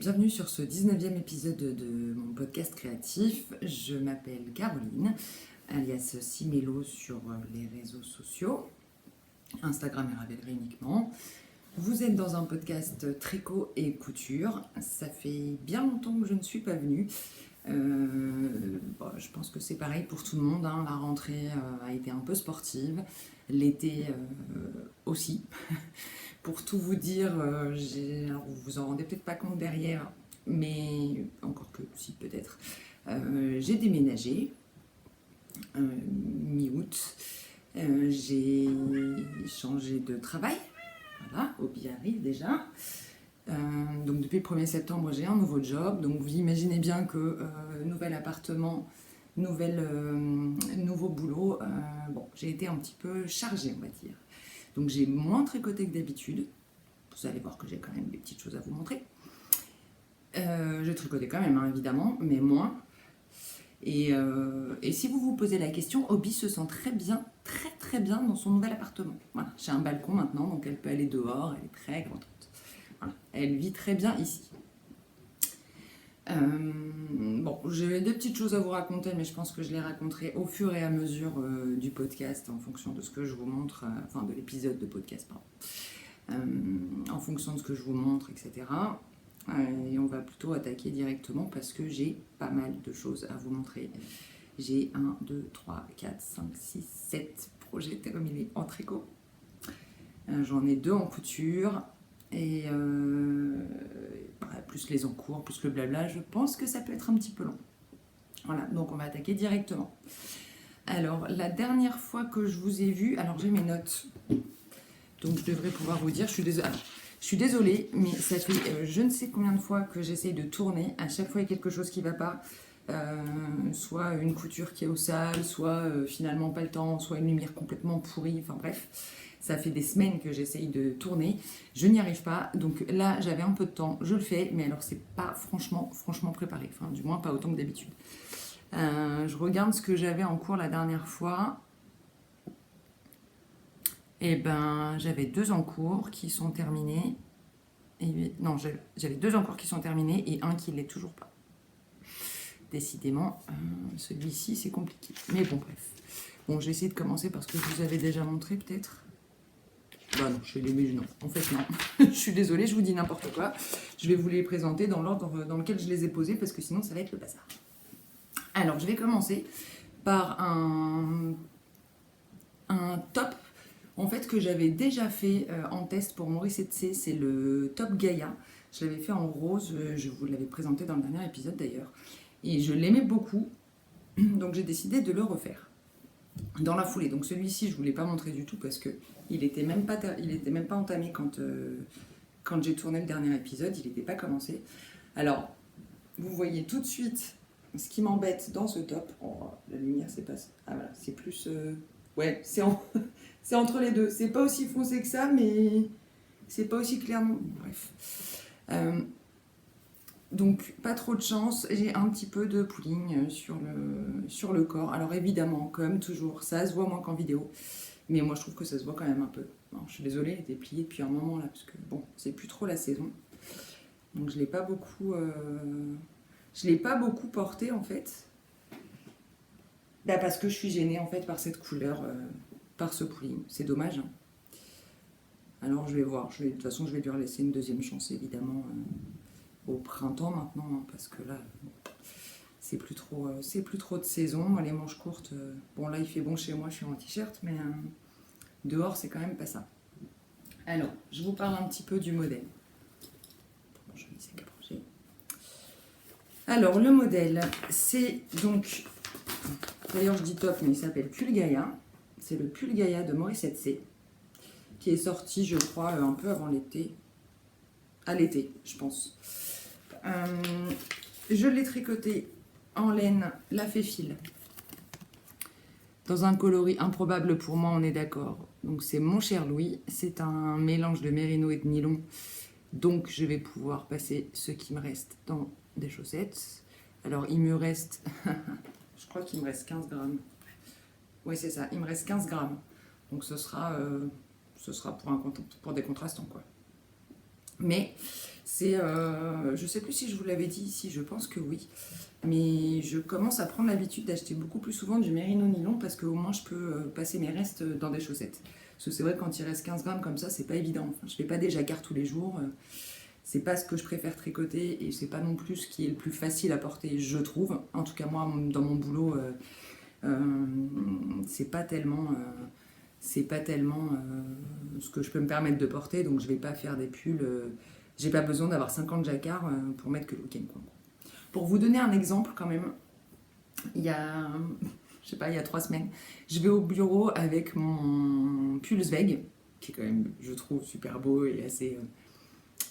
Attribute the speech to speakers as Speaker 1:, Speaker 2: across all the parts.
Speaker 1: bienvenue sur ce 19e épisode de mon podcast créatif. Je m'appelle Caroline, alias Simelo sur les réseaux sociaux, Instagram et Ravelry uniquement. Vous êtes dans un podcast tricot et couture. Ça fait bien longtemps que je ne suis pas venue. Je pense que c'est pareil pour tout le monde, hein. La rentrée a été un peu sportive, l'été aussi. Pour tout vous dire, alors vous vous en rendez peut-être pas compte derrière, mais encore que si peut-être, j'ai déménagé mi-août, j'ai changé de travail, voilà, hobby arrive déjà. Donc depuis le 1er septembre, j'ai un nouveau job, donc vous imaginez bien que nouvel appartement, nouveau boulot, j'ai été un petit peu chargée, on va dire. Donc j'ai moins tricoté que d'habitude. Vous allez voir que j'ai quand même des petites choses à vous montrer. Je tricotais quand même, hein, évidemment, mais moins. Et si vous vous posez la question, Obi se sent très très bien dans son nouvel appartement. Voilà, j'ai un balcon maintenant, donc elle peut aller dehors, elle est très contente. Voilà, elle vit très bien ici. J'ai des petites choses à vous raconter, mais je pense que je les raconterai au fur et à mesure du podcast, en fonction de ce que je vous montre, de l'épisode de podcast, en fonction de ce que je vous montre, etc. Et on va plutôt attaquer directement parce que j'ai pas mal de choses à vous montrer. J'ai 1, 2, 3, 4, 5, 6, 7 projets terminés en tricot. J'en ai 2 en couture. Et plus les en cours, plus le blabla, je pense que ça peut être un petit peu long. Voilà, donc on va attaquer directement. Alors, la dernière fois que je vous ai vu, alors j'ai mes notes, donc je devrais pouvoir vous dire, je suis désolée, mais ça fait je ne sais combien de fois que j'essaye de tourner, à chaque fois il y a quelque chose qui ne va pas, soit une couture qui est au sale, soit finalement pas le temps, soit une lumière complètement pourrie, enfin bref. Ça fait des semaines que j'essaye de tourner, je n'y arrive pas, donc là j'avais un peu de temps, je le fais, mais alors c'est pas franchement préparé, enfin du moins pas autant que d'habitude. Je regarde ce que j'avais en cours la dernière fois, et j'avais 2 en cours qui sont terminés, j'avais 2 en cours qui sont terminés et un qui ne l'est toujours pas. Décidément, celui-ci c'est compliqué, mais bon bref. Bon, j'ai essayé de commencer parce que je vous avais déjà montré peut-être. Non, je les mets, non. En fait, non. Je suis désolée, je vous dis n'importe quoi. Je vais vous les présenter dans l'ordre dans lequel je les ai posés parce que sinon, ça va être le bazar. Alors, je vais commencer par un top, en fait, que j'avais déjà fait en test pour Maurice et Tsé. C'est le top Gaïa. Je l'avais fait en rose. Je vous l'avais présenté dans le dernier épisode d'ailleurs. Et je l'aimais beaucoup. Donc, j'ai décidé de le refaire dans la foulée. Donc celui-ci, je ne vous l'ai pas montré du tout parce qu'il n'était même pas entamé quand j'ai tourné le dernier épisode, il n'était pas commencé. Alors, vous voyez tout de suite ce qui m'embête dans ce top. Oh, la lumière, c'est pas... Ah voilà, c'est plus... c'est entre les deux. C'est pas aussi foncé que ça, mais c'est pas aussi clair non. Bref. Donc, pas trop de chance, j'ai un petit peu de pooling sur le corps. Alors évidemment, comme toujours, ça se voit moins qu'en vidéo, mais moi je trouve que ça se voit quand même un peu. Alors, je suis désolée, il était plié depuis un moment là, parce que bon, c'est plus trop la saison. Donc je l'ai pas beaucoup porté en fait. Parce que je suis gênée en fait par cette couleur, par ce pooling. C'est dommage, hein. Alors je vais voir, de toute façon je vais lui laisser une deuxième chance évidemment. Au printemps maintenant, hein, parce que là c'est plus trop de saison. Les manches courtes, bon là il fait bon chez moi, je suis en t-shirt, mais dehors c'est quand même pas ça. Alors je vous parle un petit peu du modèle. Alors le modèle, c'est donc, d'ailleurs je dis top, mais il s'appelle Pull Gaïa. C'est le Pull Gaïa de Maurice et Tsé, qui est sorti je crois un peu avant l'été, à l'été je pense. Je l'ai tricoté en laine lafé fil dans un coloris improbable pour moi, on est d'accord. Donc c'est Mon Cher Louis, c'est un mélange de mérino et de nylon, donc je vais pouvoir passer ce qui me reste dans des chaussettes. Alors il me reste je crois qu'il me reste 15 grammes. Oui c'est ça, il me reste 15 grammes, donc ce sera pour des contrastants quoi. Mais c'est, je sais plus si je vous l'avais dit ici, je pense que oui. Mais je commence à prendre l'habitude d'acheter beaucoup plus souvent du mérino nylon parce qu'au moins je peux passer mes restes dans des chaussettes. Parce que c'est vrai que quand il reste 15 grammes comme ça, c'est pas évident. Enfin, je fais pas des jacquards tous les jours. C'est pas ce que je préfère tricoter et c'est pas non plus ce qui est le plus facile à porter, je trouve. En tout cas, moi, dans mon boulot, c'est pas tellement, ce que je peux me permettre de porter. Donc, je vais pas faire des pulls. J'ai pas besoin d'avoir 50 jacquards pour mettre que le week-end, quoi. Pour vous donner un exemple, quand même, il y a, je sais pas, il y a 3 semaines, je vais au bureau avec mon pull Zweig, qui est quand même, je trouve, super beau et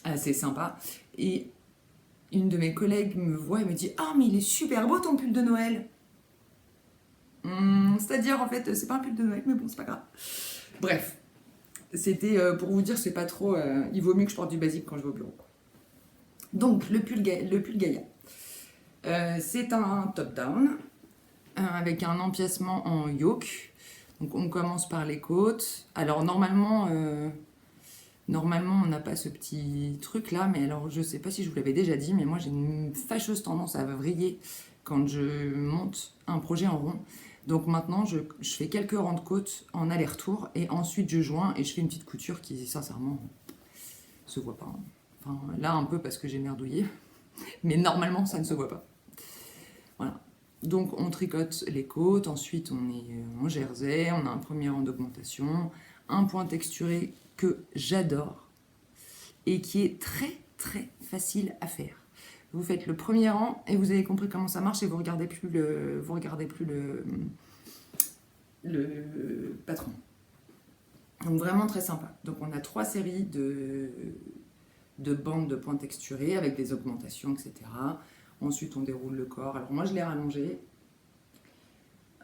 Speaker 1: assez sympa. Et une de mes collègues me voit et me dit: Ah, mais il est super beau ton pull de Noël. C'est-à-dire, en fait, c'est pas un pull de Noël, mais bon, c'est pas grave. Bref, c'était pour vous dire, c'est pas trop. Il vaut mieux que je porte du basique quand je vais au bureau. Donc, le pull Gaïa. C'est un top-down avec un empiècement en yoke. Donc, on commence par les côtes. Alors, normalement, on n'a pas ce petit truc là, mais alors je sais pas si je vous l'avais déjà dit, mais moi j'ai une fâcheuse tendance à vriller quand je monte un projet en rond. Donc maintenant je fais quelques rangs de côte en aller-retour et ensuite je joins et je fais une petite couture qui sincèrement se voit pas. Enfin là un peu parce que j'ai merdouillé, mais normalement ça ne se voit pas. Voilà. Donc on tricote les côtes, ensuite on est en jersey, on a un premier rang d'augmentation, un point texturé que j'adore et qui est très très facile à faire. Vous faites le premier rang et vous avez compris comment ça marche et vous regardez plus le patron. Donc vraiment très sympa. Donc on a 3 séries de bandes de points texturés avec des augmentations, etc. Ensuite on déroule le corps. Alors moi je l'ai rallongé.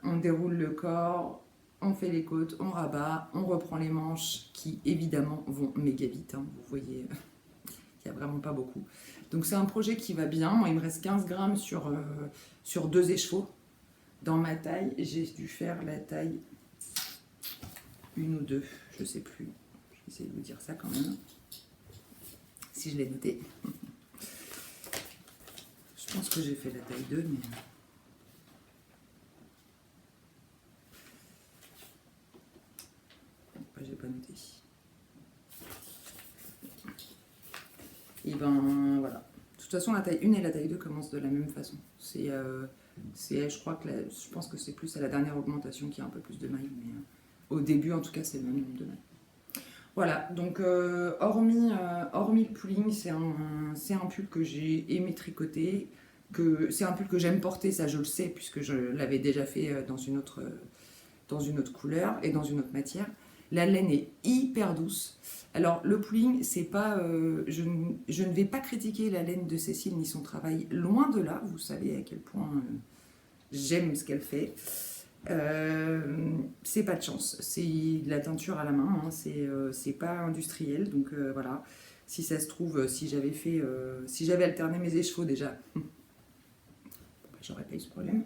Speaker 1: On déroule le corps, on fait les côtes, on rabat, on reprend les manches qui évidemment vont méga vite. Hein. Vous voyez, il n'y a vraiment pas beaucoup. Donc c'est un projet qui va bien. Moi il me reste 15 grammes sur 2 écheveaux. Dans ma taille, j'ai dû faire la taille 1 ou 2, je sais plus. Je vais essayer de vous dire ça quand même. Si je l'ai noté. Je pense que j'ai fait la taille 2, mais... j'ai pas noté. Et ben voilà. De toute façon, la taille 1 et la taille 2 commencent de la même façon. Je pense que c'est plus à la dernière augmentation qu'il y a un peu plus de mailles, mais au début, en tout cas, c'est le même nombre de mailles. Voilà, donc hormis le pulling, c'est un pull que j'ai aimé tricoter, c'est un pull que j'aime porter, ça je le sais, puisque je l'avais déjà fait dans une autre couleur et dans une autre matière. La laine est hyper douce. Alors le pulling, c'est pas, je ne vais pas critiquer la laine de Cécile ni son travail, loin de là. Vous savez à quel point j'aime ce qu'elle fait. C'est pas de chance, c'est de la teinture à la main, hein. C'est pas industriel, donc voilà. Si ça se trouve, si j'avais alterné mes écheveaux déjà, j'aurais pas eu ce problème.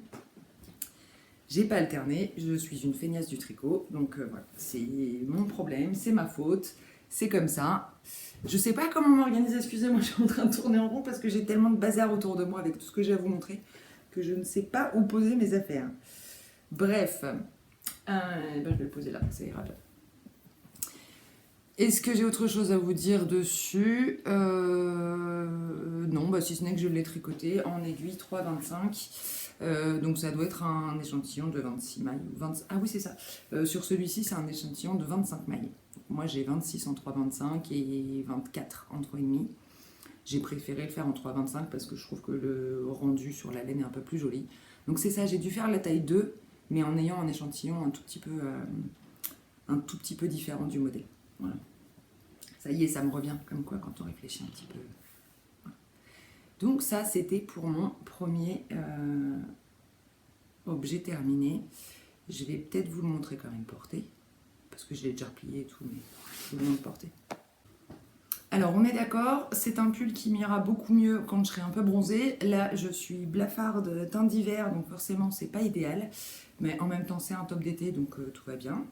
Speaker 1: J'ai pas alterné, je suis une feignasse du tricot, donc voilà, c'est mon problème, c'est ma faute, c'est comme ça. Je sais pas comment m'organiser, excusez-moi, je suis en train de tourner en rond parce que j'ai tellement de bazar autour de moi avec tout ce que j'ai à vous montrer que je ne sais pas où poser mes affaires. Bref, je vais le poser là, ça ira bien. Est-ce que j'ai autre chose à vous dire dessus? Non, si ce n'est que je l'ai tricoté en aiguille 3,25. Donc ça doit être un échantillon de 26 mailles. Ah oui, c'est ça. Sur celui-ci, c'est un échantillon de 25 mailles. Moi, j'ai 26 en 3,25 et 24 en 3,5. J'ai préféré le faire en 3,25 parce que je trouve que le rendu sur la laine est un peu plus joli. Donc c'est ça, j'ai dû faire la taille 2, mais en ayant un échantillon un tout petit peu différent du modèle. Voilà. Ça y est, ça me revient comme quoi quand on réfléchit un petit peu. Voilà. Donc ça, c'était pour mon premier objet terminé. Je vais peut-être vous le montrer quand même porté, parce que je l'ai déjà replié et tout, mais je vous le montre porté. Alors on est d'accord, c'est un pull qui m'ira beaucoup mieux quand je serai un peu bronzée. Là je suis blafarde teint d'hiver, donc forcément c'est pas idéal. Mais en même temps c'est un top d'été, donc tout va bien.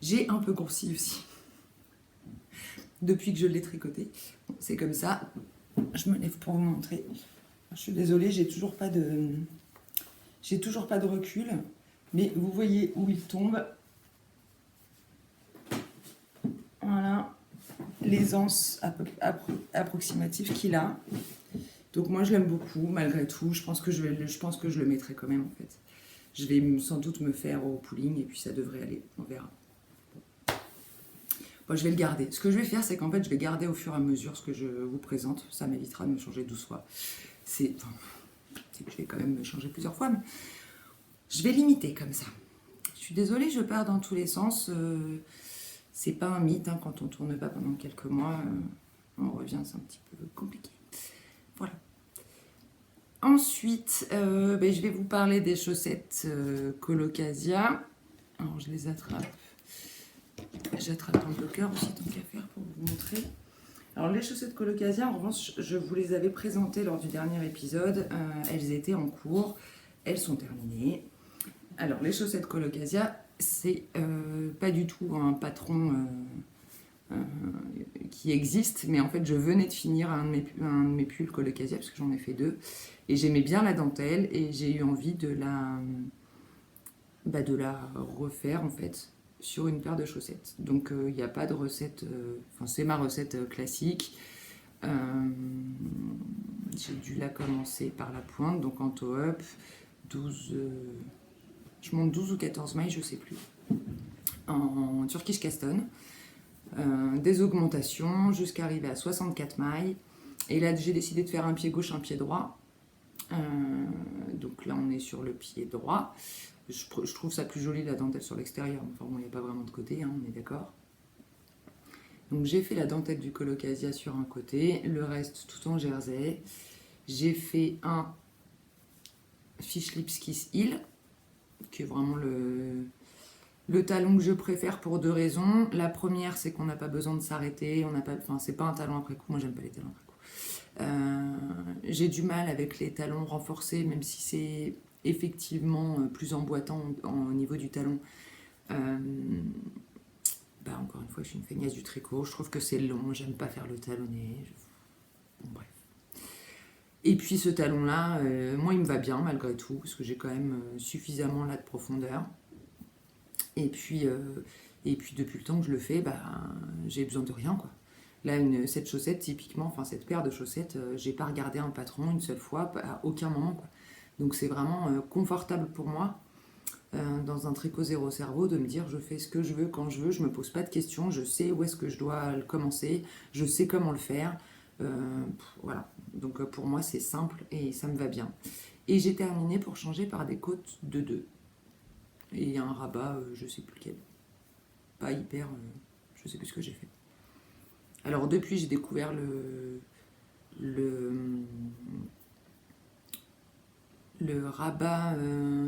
Speaker 1: J'ai un peu grossi aussi. depuis que je l'ai tricoté. Bon, c'est comme ça. Je me lève pour vous montrer. Je suis désolée, j'ai toujours pas de recul, mais vous voyez où il tombe. Voilà, les anses approximatives qu'il a. Donc moi je l'aime beaucoup malgré tout. Je pense que je le mettrai quand même en fait. Je vais sans doute me faire au pooling et puis ça devrait aller. On verra. Bon, je vais le garder. Ce que je vais faire, c'est qu'en fait, je vais garder au fur et à mesure ce que je vous présente. Ça m'évitera de me changer 12 fois. C'est que je vais quand même me changer plusieurs fois, mais je vais limiter comme ça. Je suis désolée, je pars dans tous les sens. C'est pas un mythe, hein, quand on tourne pas pendant quelques mois, on revient, c'est un petit peu compliqué. Voilà. Ensuite, je vais vous parler des chaussettes Colocasia. Alors, je les attrape. J'attrape un bloqueur aussi, tant qu'à faire, pour vous montrer. Alors, les chaussettes Colocasia, en revanche, je vous les avais présentées lors du dernier épisode. Elles étaient en cours. Elles sont terminées. Alors, les chaussettes Colocasia, c'est pas du tout un patron qui existe, mais en fait, je venais de finir un de mes pulls Colocasia, parce que j'en ai fait 2. Et j'aimais bien la dentelle, et j'ai eu envie de la refaire, en fait, sur une paire de chaussettes. Donc il n'y a pas de recette, c'est ma recette classique. J'ai dû la commencer par la pointe, donc en toe-up, 12, je monte 12 ou 14 mailles, je sais plus, en Turkish Caston, des augmentations jusqu'à arriver à 64 mailles. Et là j'ai décidé de faire un pied gauche, un pied droit. Donc là on est sur le pied droit. Je trouve ça plus joli la dentelle sur l'extérieur. Enfin bon, il n'y a pas vraiment de côté, hein, on est d'accord. Donc j'ai fait la dentelle du Colocasia sur un côté, le reste tout en jersey. J'ai fait un Fish Lips Kiss Heel, qui est vraiment le talon que je préfère pour 2 raisons. La première, c'est qu'on n'a pas besoin de s'arrêter, c'est pas un talon après coup, moi j'aime pas les talons après coup. J'ai du mal avec les talons renforcés, même si c'est effectivement plus emboîtant au niveau du talon. Encore une fois, je suis une feignasse du tricot. Je trouve que c'est long, j'aime pas faire le talonné. Bon, bref. Et puis ce talon-là, moi, il me va bien malgré tout, parce que j'ai quand même suffisamment là de profondeur. Et puis depuis le temps que je le fais, j'ai besoin de rien, quoi. Là, cette chaussette, typiquement, cette paire de chaussettes, j'ai pas regardé un patron une seule fois, à aucun moment, quoi. Donc c'est vraiment confortable pour moi, dans un tricot zéro cerveau, de me dire je fais ce que je veux quand je veux, je me pose pas de questions, je sais où est-ce que je dois le commencer, je sais comment le faire. Voilà. Donc pour moi c'est simple et ça me va bien. Et j'ai terminé pour changer par des côtes de 2. Et un rabat, je sais plus lequel. Pas hyper, je sais plus ce que j'ai fait. Alors depuis j'ai découvert le rabat,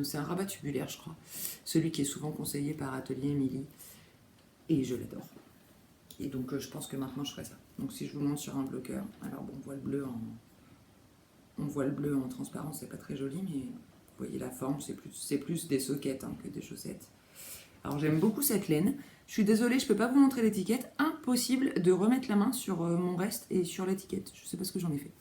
Speaker 1: c'est un rabat tubulaire je crois, celui qui est souvent conseillé par Atelier Émilie, et je l'adore. Et donc je pense que maintenant je ferai ça. Donc si je vous montre sur un bloqueur, alors bon, on voit le bleu en transparence, c'est pas très joli, mais vous voyez la forme, c'est plus des sockets, hein, que des chaussettes. Alors j'aime beaucoup cette laine. Je suis désolée, je peux pas vous montrer l'étiquette. Impossible de remettre la main sur mon reste et sur l'étiquette. Je sais pas ce que j'en ai fait.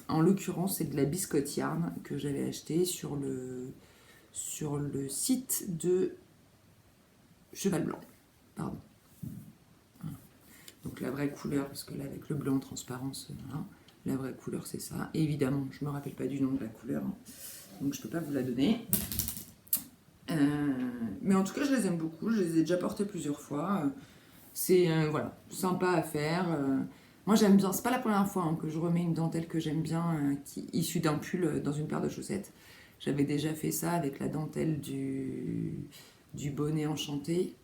Speaker 1: En l'occurrence, c'est de la biscotte yarn que j'avais acheté sur le site de Cheval Blanc. Pardon. Voilà. Donc la vraie couleur, parce que là avec le bleu en transparence, voilà, la vraie couleur c'est ça. Et évidemment, je me rappelle pas du nom de la couleur, hein, donc je peux pas vous la donner. Mais en tout cas, je les aime beaucoup. Je les ai déjà portées plusieurs fois. C'est voilà, sympa à faire. Moi, j'aime bien. C'est pas la première fois, hein, que je remets une dentelle que j'aime bien, issue d'un pull, dans une paire de chaussettes. J'avais déjà fait ça avec la dentelle du bonnet enchanté.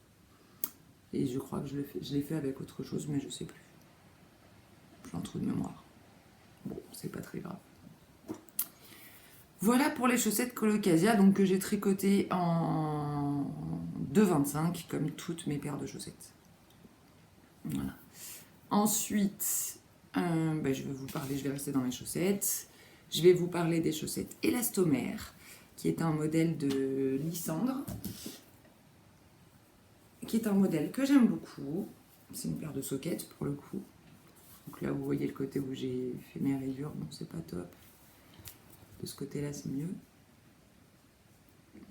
Speaker 1: Et je crois que je l'ai fait avec autre chose, mais je sais plus. J'ai un trou de mémoire. Bon, c'est pas très grave. Voilà pour les chaussettes Colocasia, donc que j'ai tricotées en 2,25 comme toutes mes paires de chaussettes. Voilà. Ensuite, je vais vous parler, je vais rester dans les chaussettes. Je vais vous parler des chaussettes Élastomère, qui est un modèle de Lysandre, qui est un modèle que j'aime beaucoup. C'est une paire de sockets pour le coup. Donc là, vous voyez le côté où j'ai fait mes rayures. Bon, c'est pas top. De ce côté-là, c'est mieux.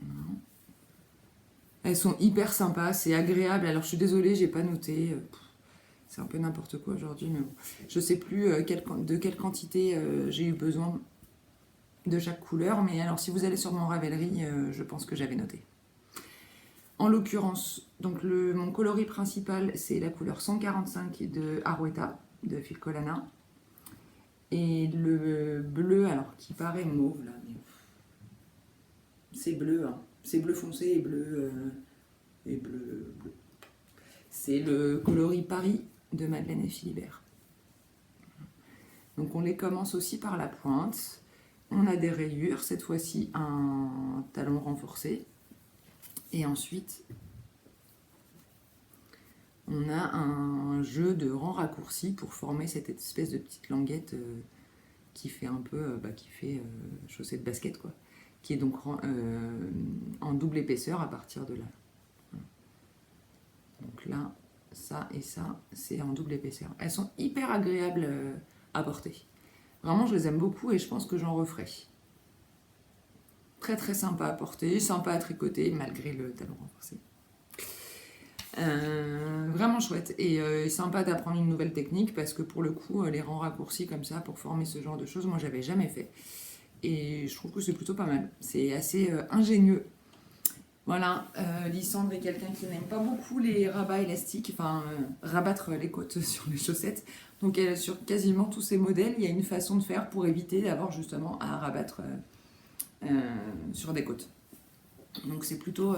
Speaker 1: Non. Elles sont hyper sympas, c'est agréable. Alors, je suis désolée, j'ai pas noté. C'est un peu n'importe quoi aujourd'hui, mais bon. Je sais plus de quelle quantité j'ai eu besoin de chaque couleur. Mais alors, si vous allez sur mon Ravelry, je pense que j'avais noté. En l'occurrence, donc mon coloris principal, c'est la couleur 145 de Arouetta, de Filcolana. Et le bleu, alors qui paraît mauve là, mais c'est bleu, hein. C'est bleu foncé et bleu. C'est le coloris Paris de Madeleine et Philibert. Donc on les commence aussi par la pointe. On a des rayures, cette fois-ci un talon renforcé. Et ensuite, on a un jeu de rangs raccourcis pour former cette espèce de petite languette qui fait un peu, chaussette de basket, quoi. Qui est donc en double épaisseur à partir de là. Donc là, ça et ça, c'est en double épaisseur. Elles sont hyper agréables à porter. Vraiment, je les aime beaucoup et je pense que j'en referai. Très très sympa à porter, sympa à tricoter malgré le talon renforcé. Vraiment chouette et sympa d'apprendre une nouvelle technique parce que pour le coup, les rangs raccourcis comme ça pour former ce genre de choses, moi j'avais jamais fait. Et je trouve que c'est plutôt pas mal. C'est assez ingénieux. Voilà, Lysandre est quelqu'un qui n'aime pas beaucoup les rabats élastiques, enfin rabattre les côtes sur les chaussettes. Donc sur quasiment tous ces modèles, il y a une façon de faire pour éviter d'avoir justement à rabattre sur des côtes. Donc c'est plutôt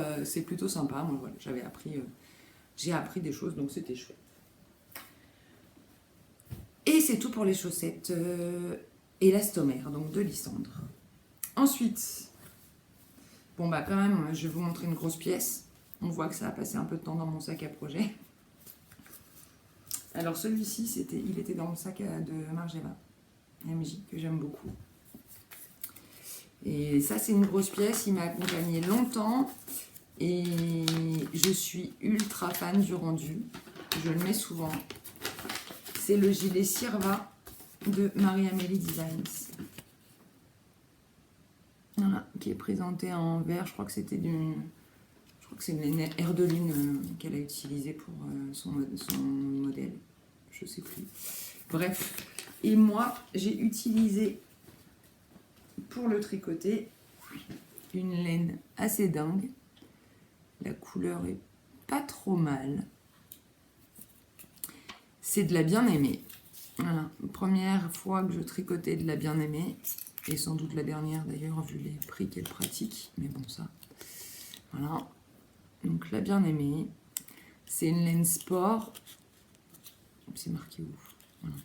Speaker 1: sympa. Moi voilà, j'ai appris des choses, donc c'était chouette. Et c'est tout pour les chaussettes élastomères, donc de Lysandre. Ensuite, bon bah quand même, je vais vous montrer une grosse pièce. On voit que ça a passé un peu de temps dans mon sac à projet. Alors celui-ci, il était dans le sac de Margiela MJ, que j'aime beaucoup. Et ça, c'est une grosse pièce, il m'a accompagnée longtemps. Et je suis ultra fan du rendu. Je le mets souvent. C'est le gilet Sirva de Marie-Amélie Designs. Voilà, qui est présenté en vert. Je crois que c'est une aire de lune qu'elle a utilisée pour son modèle. Je sais plus. Bref. Et moi, j'ai utilisé pour le tricoter une laine assez dingue. La couleur est pas trop mal. C'est de la bien-aimée. Voilà, première fois que je tricotais de la bien-aimée. Et sans doute la dernière d'ailleurs, vu les prix qu'elle pratique. Mais bon, ça. Voilà. Donc la bien-aimée. C'est une laine sport. C'est marqué où? Voilà.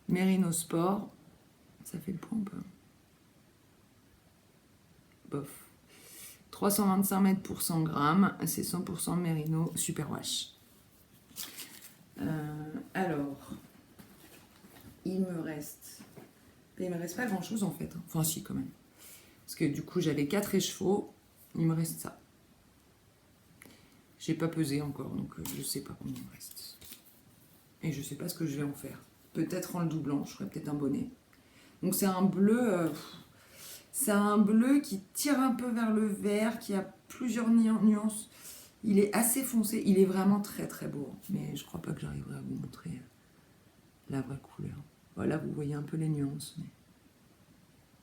Speaker 1: Merino sport. Ça fait le point un peu. Bof. 325 mètres pour 100 grammes. C'est 100% Merino Superwash. Alors, il me reste pas grand chose en fait. Enfin, si, quand même. Parce que du coup, j'avais 4 écheveaux. Il me reste ça. J'ai pas pesé encore, donc je sais pas combien il me reste. Et je sais pas ce que je vais en faire. Peut-être en le doublant, je ferai peut-être un bonnet. Donc, c'est un bleu. C'est un bleu qui tire un peu vers le vert, qui a plusieurs nuances. Il est assez foncé, il est vraiment très très beau. Mais je crois pas que j'arriverai à vous montrer la vraie couleur. Voilà, vous voyez un peu les nuances. Mais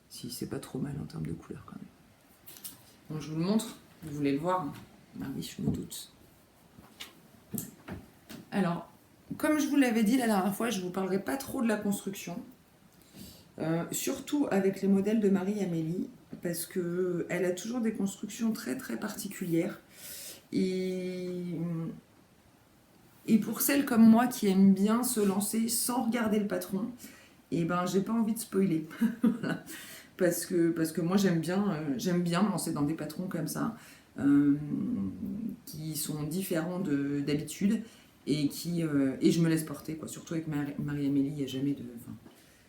Speaker 1: si, c'est pas trop mal en termes de couleur quand même. Bon, je vous le montre, vous voulez le voir. Ah oui, je me doute. Alors, comme je vous l'avais dit la dernière fois, je vous parlerai pas trop de la construction. Surtout avec les modèles de Marie-Amélie, parce qu'elle a toujours des constructions très très particulières. Et pour celles comme moi qui aiment bien se lancer sans regarder le patron, et ben j'ai pas envie de spoiler. Voilà. Parce que moi j'aime bien me lancer dans des patrons comme ça, qui sont différents d'habitude, et je me laisse porter, quoi. Surtout avec Marie-Amélie, il n'y a jamais de...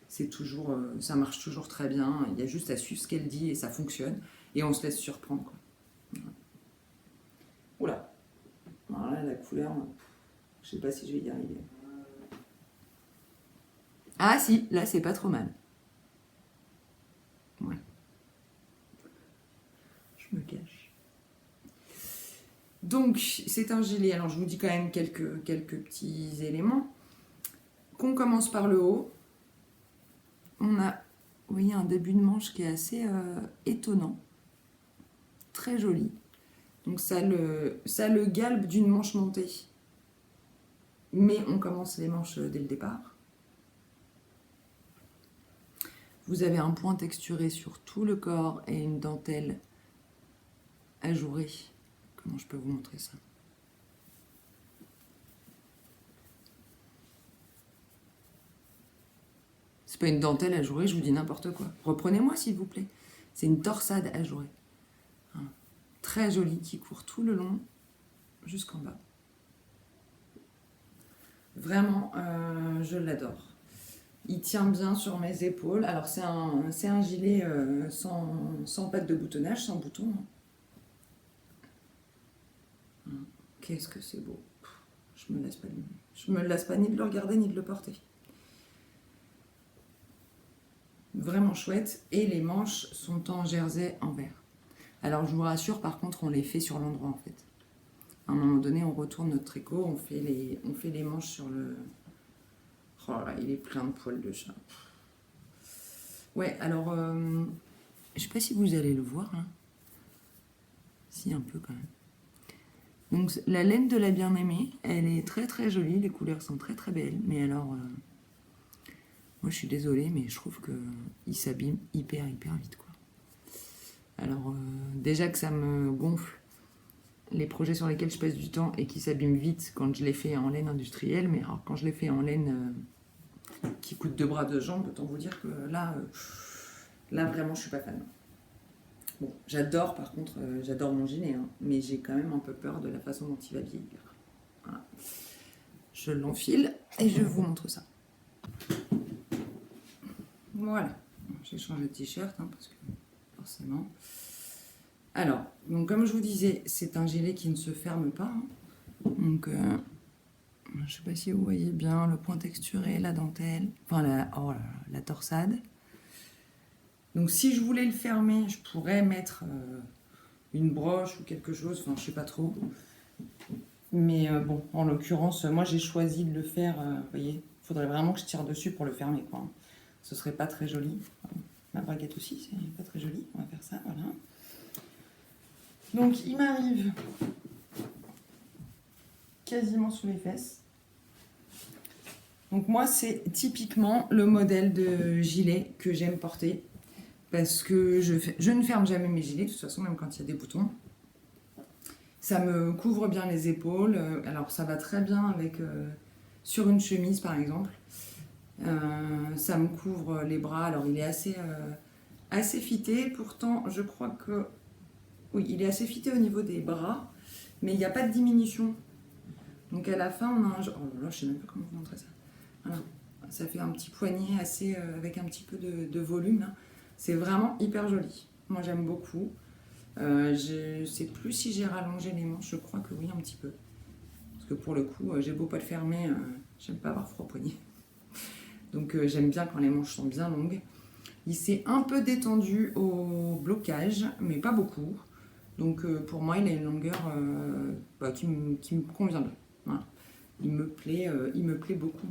Speaker 1: c'est toujours, ça marche toujours très bien, il y a juste à suivre ce qu'elle dit et ça fonctionne, et on se laisse surprendre, quoi. Voilà. Voilà la couleur. Je sais pas si je vais y arriver. Ah si, là c'est pas trop mal. Ouais. Je me cache. Donc c'est un gilet, alors je vous dis quand même quelques petits éléments. Qu'on commence par le haut. On a, vous voyez, un début de manche qui est assez étonnant. Très joli. Donc ça le galbe d'une manche montée. Mais on commence les manches dès le départ. Vous avez un point texturé sur tout le corps et une dentelle ajourée. Comment je peux vous montrer ça? C'est pas une dentelle ajourée, je vous dis n'importe quoi. Reprenez-moi s'il vous plaît. C'est une torsade ajourée. Très jolie qui court tout le long jusqu'en bas. Vraiment, je l'adore. Il tient bien sur mes épaules. Alors c'est un gilet sans patte de boutonnage, sans bouton. Qu'est-ce que c'est beau. Je me lasse pas ni de le regarder ni de le porter. Vraiment chouette. Et les manches sont en jersey en vert. Alors je vous rassure, par contre, on les fait sur l'endroit en fait. À un moment donné, on retourne notre tricot, on fait les manches sur le... Oh là, il est plein de poils de chat. Ouais, alors, je sais pas si vous allez le voir, hein. Si, un peu quand même. Donc, la laine de la bien-aimée, elle est très très jolie, les couleurs sont très très belles, mais alors, moi je suis désolée, mais je trouve qu'il s'abîme hyper vite, quoi. Alors, déjà que ça me gonfle les projets sur lesquels je passe du temps et qui s'abîment vite quand je les fais en laine industrielle, mais alors quand je les fais en laine qui coûte 2 bras 2 jambes, autant vous dire que là vraiment je suis pas fan. Bon, j'adore par contre, j'adore mon gilet, hein, mais j'ai quand même un peu peur de la façon dont il va vieillir. Voilà. Je l'enfile et je vous montre ça. Voilà, j'ai changé de t-shirt hein, parce que forcément... Alors, donc comme je vous disais, c'est un gilet qui ne se ferme pas. Hein. Donc, je ne sais pas si vous voyez bien le point texturé, la dentelle, enfin la torsade. Donc si je voulais le fermer, je pourrais mettre une broche ou quelque chose, enfin je sais pas trop. Mais bon, en l'occurrence, moi j'ai choisi de le faire, vous voyez, il faudrait vraiment que je tire dessus pour le fermer, quoi. Ce serait pas très joli. Ma braguette aussi, c'est pas très joli. On va faire ça, voilà. Donc il m'arrive quasiment sous les fesses. Donc moi c'est typiquement le modèle de gilet que j'aime porter parce que je ne ferme jamais mes gilets, de toute façon même quand il y a des boutons. Ça me couvre bien les épaules, alors ça va très bien avec sur une chemise par exemple. Ça me couvre les bras, alors il est assez fité, pourtant je crois que... Oui, il est assez fité au niveau des bras, mais il n'y a pas de diminution. Donc à la fin, on a un... Oh là là, je sais même pas comment vous montrer ça. Voilà. Ça fait un petit poignet assez, avec un petit peu de volume. C'est vraiment hyper joli. Moi, j'aime beaucoup. Je ne sais plus si j'ai rallongé les manches. Je crois que oui, un petit peu. Parce que pour le coup, j'ai beau pas le fermer, j'aime pas avoir froid au poignet. Donc j'aime bien quand les manches sont bien longues. Il s'est un peu détendu au blocage, mais pas beaucoup. Donc pour moi, il a une longueur qui me convient bien. Voilà. Il me plaît beaucoup.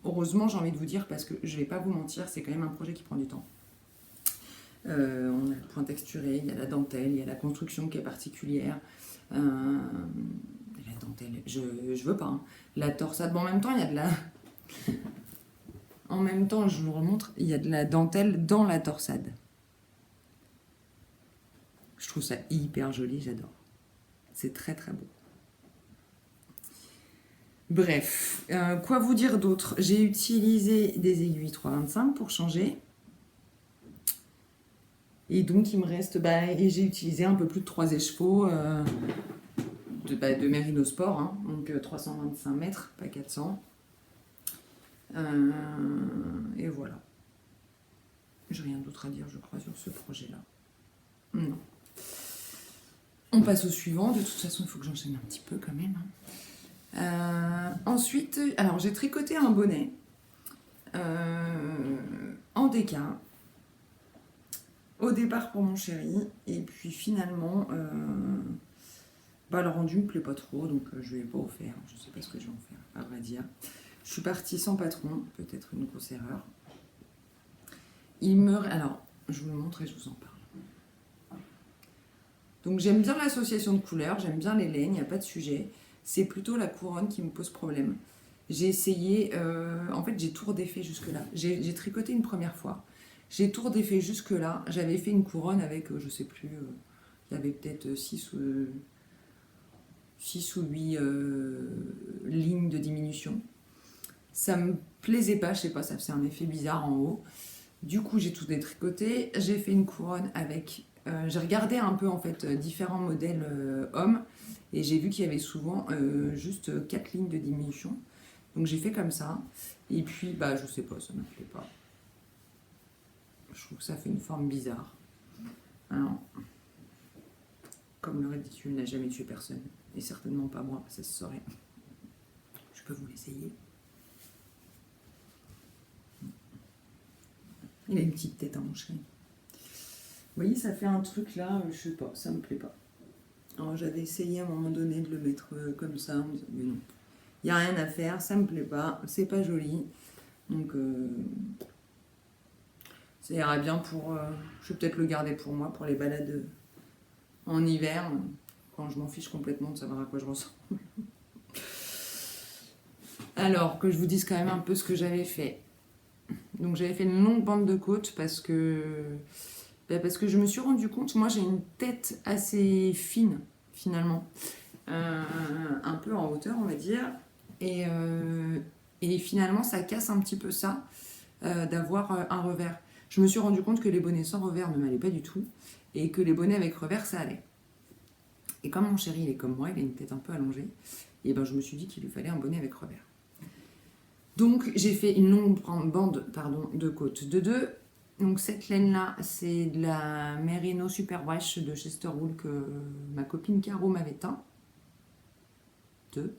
Speaker 1: Heureusement, j'ai envie de vous dire, parce que je vais pas vous mentir, c'est quand même un projet qui prend du temps. On a le point texturé, il y a la dentelle, il y a la construction qui est particulière. La dentelle, je veux pas. Hein. La torsade, bon, en même temps, il y a de la... En même temps, je vous remontre, il y a de la dentelle dans la torsade. Je trouve ça hyper joli, j'adore. C'est très très beau. Bref, quoi vous dire d'autre? J'ai utilisé des aiguilles 3,25 pour changer. Et donc il me reste... et j'ai utilisé un peu plus de 3 écheveaux de Merino Sport, hein, donc 325 mètres, pas 400. Et voilà. J'ai rien d'autre à dire, je crois, sur ce projet-là. Non. On passe au suivant. De toute façon, il faut que j'enchaîne un petit peu quand même. Ensuite, alors j'ai tricoté un bonnet en déca au départ pour mon chéri, et puis finalement le rendu me plaît pas trop, donc je vais pas en faire. Je sais pas ce que je vais en faire, à vrai dire. Je suis partie sans patron, peut-être une grosse erreur. Alors, je vous le montre et je vous en parle. Donc j'aime bien l'association de couleurs, j'aime bien les laines, il n'y a pas de sujet. C'est plutôt la couronne qui me pose problème. J'ai essayé, en fait j'ai tout redéfait jusque-là. J'ai tricoté une première fois. J'ai tout redéfait jusque-là. J'avais fait une couronne avec, je sais plus, il y avait peut-être 6 ou 8 lignes de diminution. Ça me plaisait pas, je sais pas, ça faisait un effet bizarre en haut. Du coup, j'ai tout détricoté. J'ai fait une couronne avec... j'ai regardé un peu, en fait, différents modèles hommes. Et j'ai vu qu'il y avait souvent juste 4 lignes de diminution. Donc, j'ai fait comme ça. Et puis, je sais pas, ça ne me plaît pas. Je trouve que ça fait une forme bizarre. Alors, comme le ridicule n'a jamais tué personne, et certainement pas moi, ça se saurait. Je peux vous l'essayer. Il a une petite tête à mon chéri. Vous voyez, ça fait un truc là, je sais pas, ça me plaît pas. Alors j'avais essayé à un moment donné de le mettre comme ça, mais non. Il n'y a rien à faire, ça me plaît pas, c'est pas joli. Donc ça ira bien pour... je vais peut-être le garder pour moi, pour les balades en hiver, quand je m'en fiche complètement de savoir à quoi je ressemble. Alors, que je vous dise quand même un peu ce que j'avais fait. Donc j'avais fait une longue bande de côte parce que je me suis rendu compte, moi j'ai une tête assez fine finalement, un peu en hauteur on va dire, et finalement ça casse un petit peu ça, d'avoir un revers. Je me suis rendu compte que les bonnets sans revers ne m'allaient pas du tout, et que les bonnets avec revers ça allait. Et comme mon chéri il est comme moi, il a une tête un peu allongée, et je me suis dit qu'il lui fallait un bonnet avec revers. Donc j'ai fait une longue bande de côte de 2. Donc cette laine-là, c'est de la Merino Super Wash de Chesterwool que ma copine Caro m'avait teint. 2.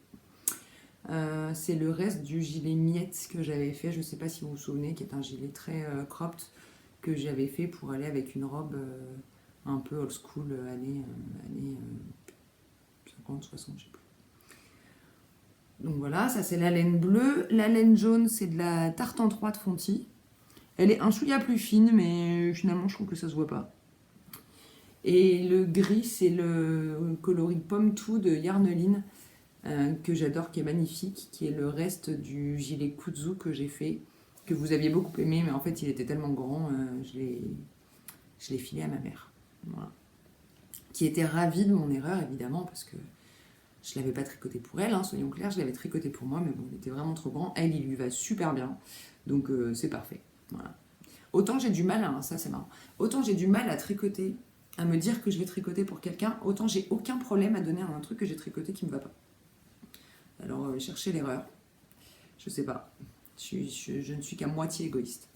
Speaker 1: C'est le reste du gilet miette que j'avais fait, je ne sais pas si vous vous souvenez, qui est un gilet très cropped que j'avais fait pour aller avec une robe un peu old school, années 50, 60, je sais plus. Donc voilà, ça c'est la laine bleue. La laine jaune, c'est de la Tartan 3 de Fonty. Elle est un chouïa plus fine, mais finalement, je trouve que ça se voit pas. Et le gris, c'est le coloris Pomme Tout de Yarneline, que j'adore, qui est magnifique, qui est le reste du gilet Kuzu que j'ai fait, que vous aviez beaucoup aimé, mais en fait, il était tellement grand, je l'ai filé à ma mère. Voilà. Qui était ravie de mon erreur, évidemment, parce que je ne l'avais pas tricoté pour elle, soyons clairs, je l'avais tricoté pour moi, mais bon, il était vraiment trop grand. Elle, il lui va super bien, donc c'est parfait. Voilà. Autant j'ai du mal, ça c'est marrant, autant j'ai du mal à tricoter, à me dire que je vais tricoter pour quelqu'un, autant j'ai aucun problème à donner un truc que j'ai tricoté qui ne me va pas. Alors chercher l'erreur, je sais pas, je ne suis qu'à moitié égoïste.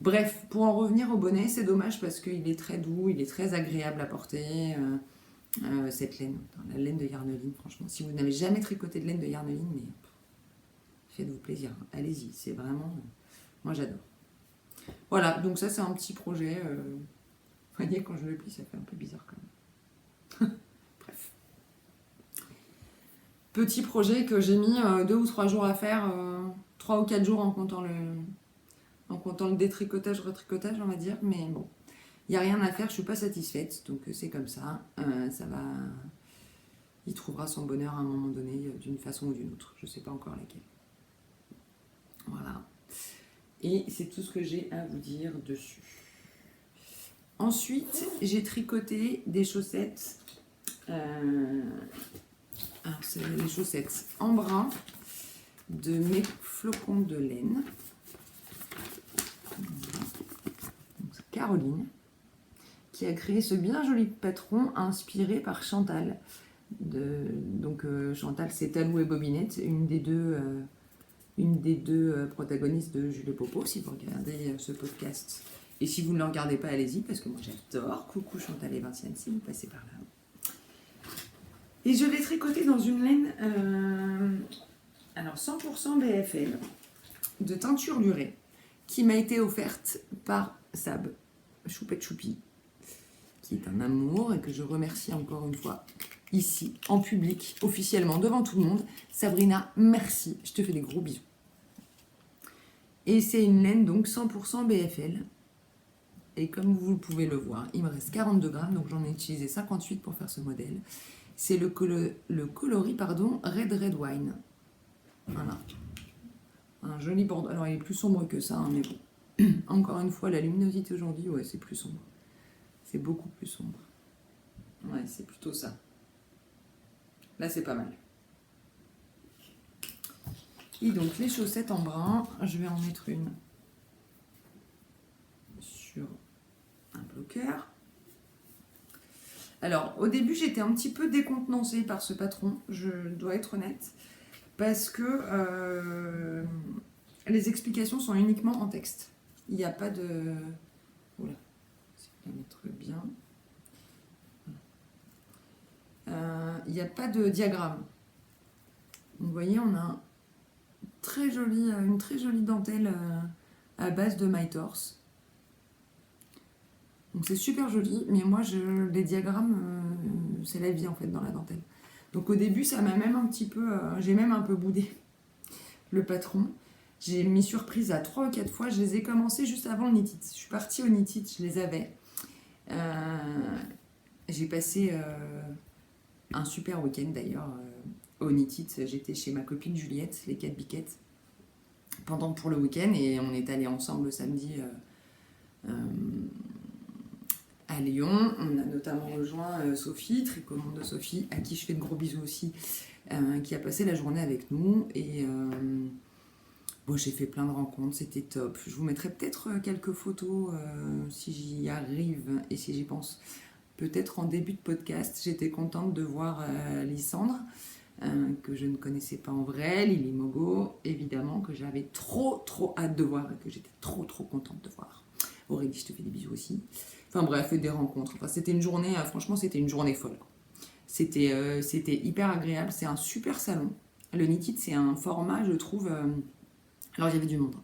Speaker 1: Bref, pour en revenir au bonnet, c'est dommage parce qu'il est très doux, il est très agréable à porter, cette laine, la laine de Yarneline, franchement. Si vous n'avez jamais tricoté de laine de Yarneline, mais faites-vous plaisir, allez-y, c'est vraiment... moi j'adore. Voilà, donc ça c'est un petit projet. Vous voyez, quand je le plie, ça fait un peu bizarre quand même. Bref. Petit projet que j'ai mis 2 ou 3 jours à faire, 3 ou 4 jours en comptant le détricotage, retricotage, on va dire. Mais bon, il n'y a rien à faire, je ne suis pas satisfaite, donc c'est comme ça. Ça va... Il trouvera son bonheur à un moment donné, d'une façon ou d'une autre. Je ne sais pas encore laquelle. Voilà. Et c'est tout ce que j'ai à vous dire dessus. Ensuite, j'ai tricoté des chaussettes. Alors, c'est les chaussettes en brun de mes flocons de laine. Donc, c'est Caroline qui a créé ce bien joli patron inspiré par Chantal. Chantal, c'est Talou et Bobinette, une des deux protagonistes de Jules et Popo, si vous regardez ce podcast. Et si vous ne le regardez pas, allez-y, parce que moi j'adore. Coucou Chantal et Vinciane, si vous passez par là. Et je l'ai tricoté dans une laine, alors 100% BFL, de teinture lurée, qui m'a été offerte par Sab, Choupette Choupi, qui est un amour et que je remercie encore une fois, ici, en public, officiellement, devant tout le monde. Sabrina, merci, je te fais des gros bisous. Et c'est une laine donc 100% BFL. Et comme vous pouvez le voir, il me reste 42 grammes, donc j'en ai utilisé 58 pour faire ce modèle. C'est le coloris Red Wine. Voilà. Un joli bordeaux. Alors il est plus sombre que ça, hein, mais bon. Encore une fois, la luminosité aujourd'hui, ouais, c'est plus sombre. C'est beaucoup plus sombre. Ouais, c'est plutôt ça. Là, c'est pas mal. Et donc les chaussettes en brun, je vais en mettre une sur un bloqueur. Alors, au début, j'étais un petit peu décontenancée par ce patron, je dois être honnête, parce que les explications sont uniquement en texte. Il n'y a pas de... Oula, je vais la mettre bien. Il n'y a pas de diagramme. Donc, vous voyez, on a une très jolie dentelle à base de My Torse. Donc c'est super joli, mais moi les diagrammes, c'est la vie en fait dans la dentelle. Donc au début, ça m'a même un petit peu, j'ai même un peu boudé le patron. J'ai mis surprise à 3 ou 4 fois. Je les ai commencés juste avant le Knit It. Je suis partie au Knit It, je les avais. J'ai passé un super week-end d'ailleurs au Knit It. J'étais chez ma copine Juliette, les 4 biquettes, pour le week-end, et on est allés ensemble le samedi à Lyon. On a notamment rejoint Sophie, Tricomonde de Sophie, à qui je fais de gros bisous aussi, qui a passé la journée avec nous. Et bon, j'ai fait plein de rencontres, c'était top. Je vous mettrai peut-être quelques photos si j'y arrive et si j'y pense. Peut-être en début de podcast. J'étais contente de voir Lysandre, que je ne connaissais pas en vrai, Lily Mogo, évidemment, que j'avais trop hâte de voir et que j'étais trop contente de voir. Aurélie, je te fais des bisous aussi. Enfin bref, des rencontres. Enfin, c'était une journée, franchement, c'était une journée folle. C'était hyper agréable. C'est un super salon. Le Knit It, c'est un format, je trouve... Alors, il y avait du monde.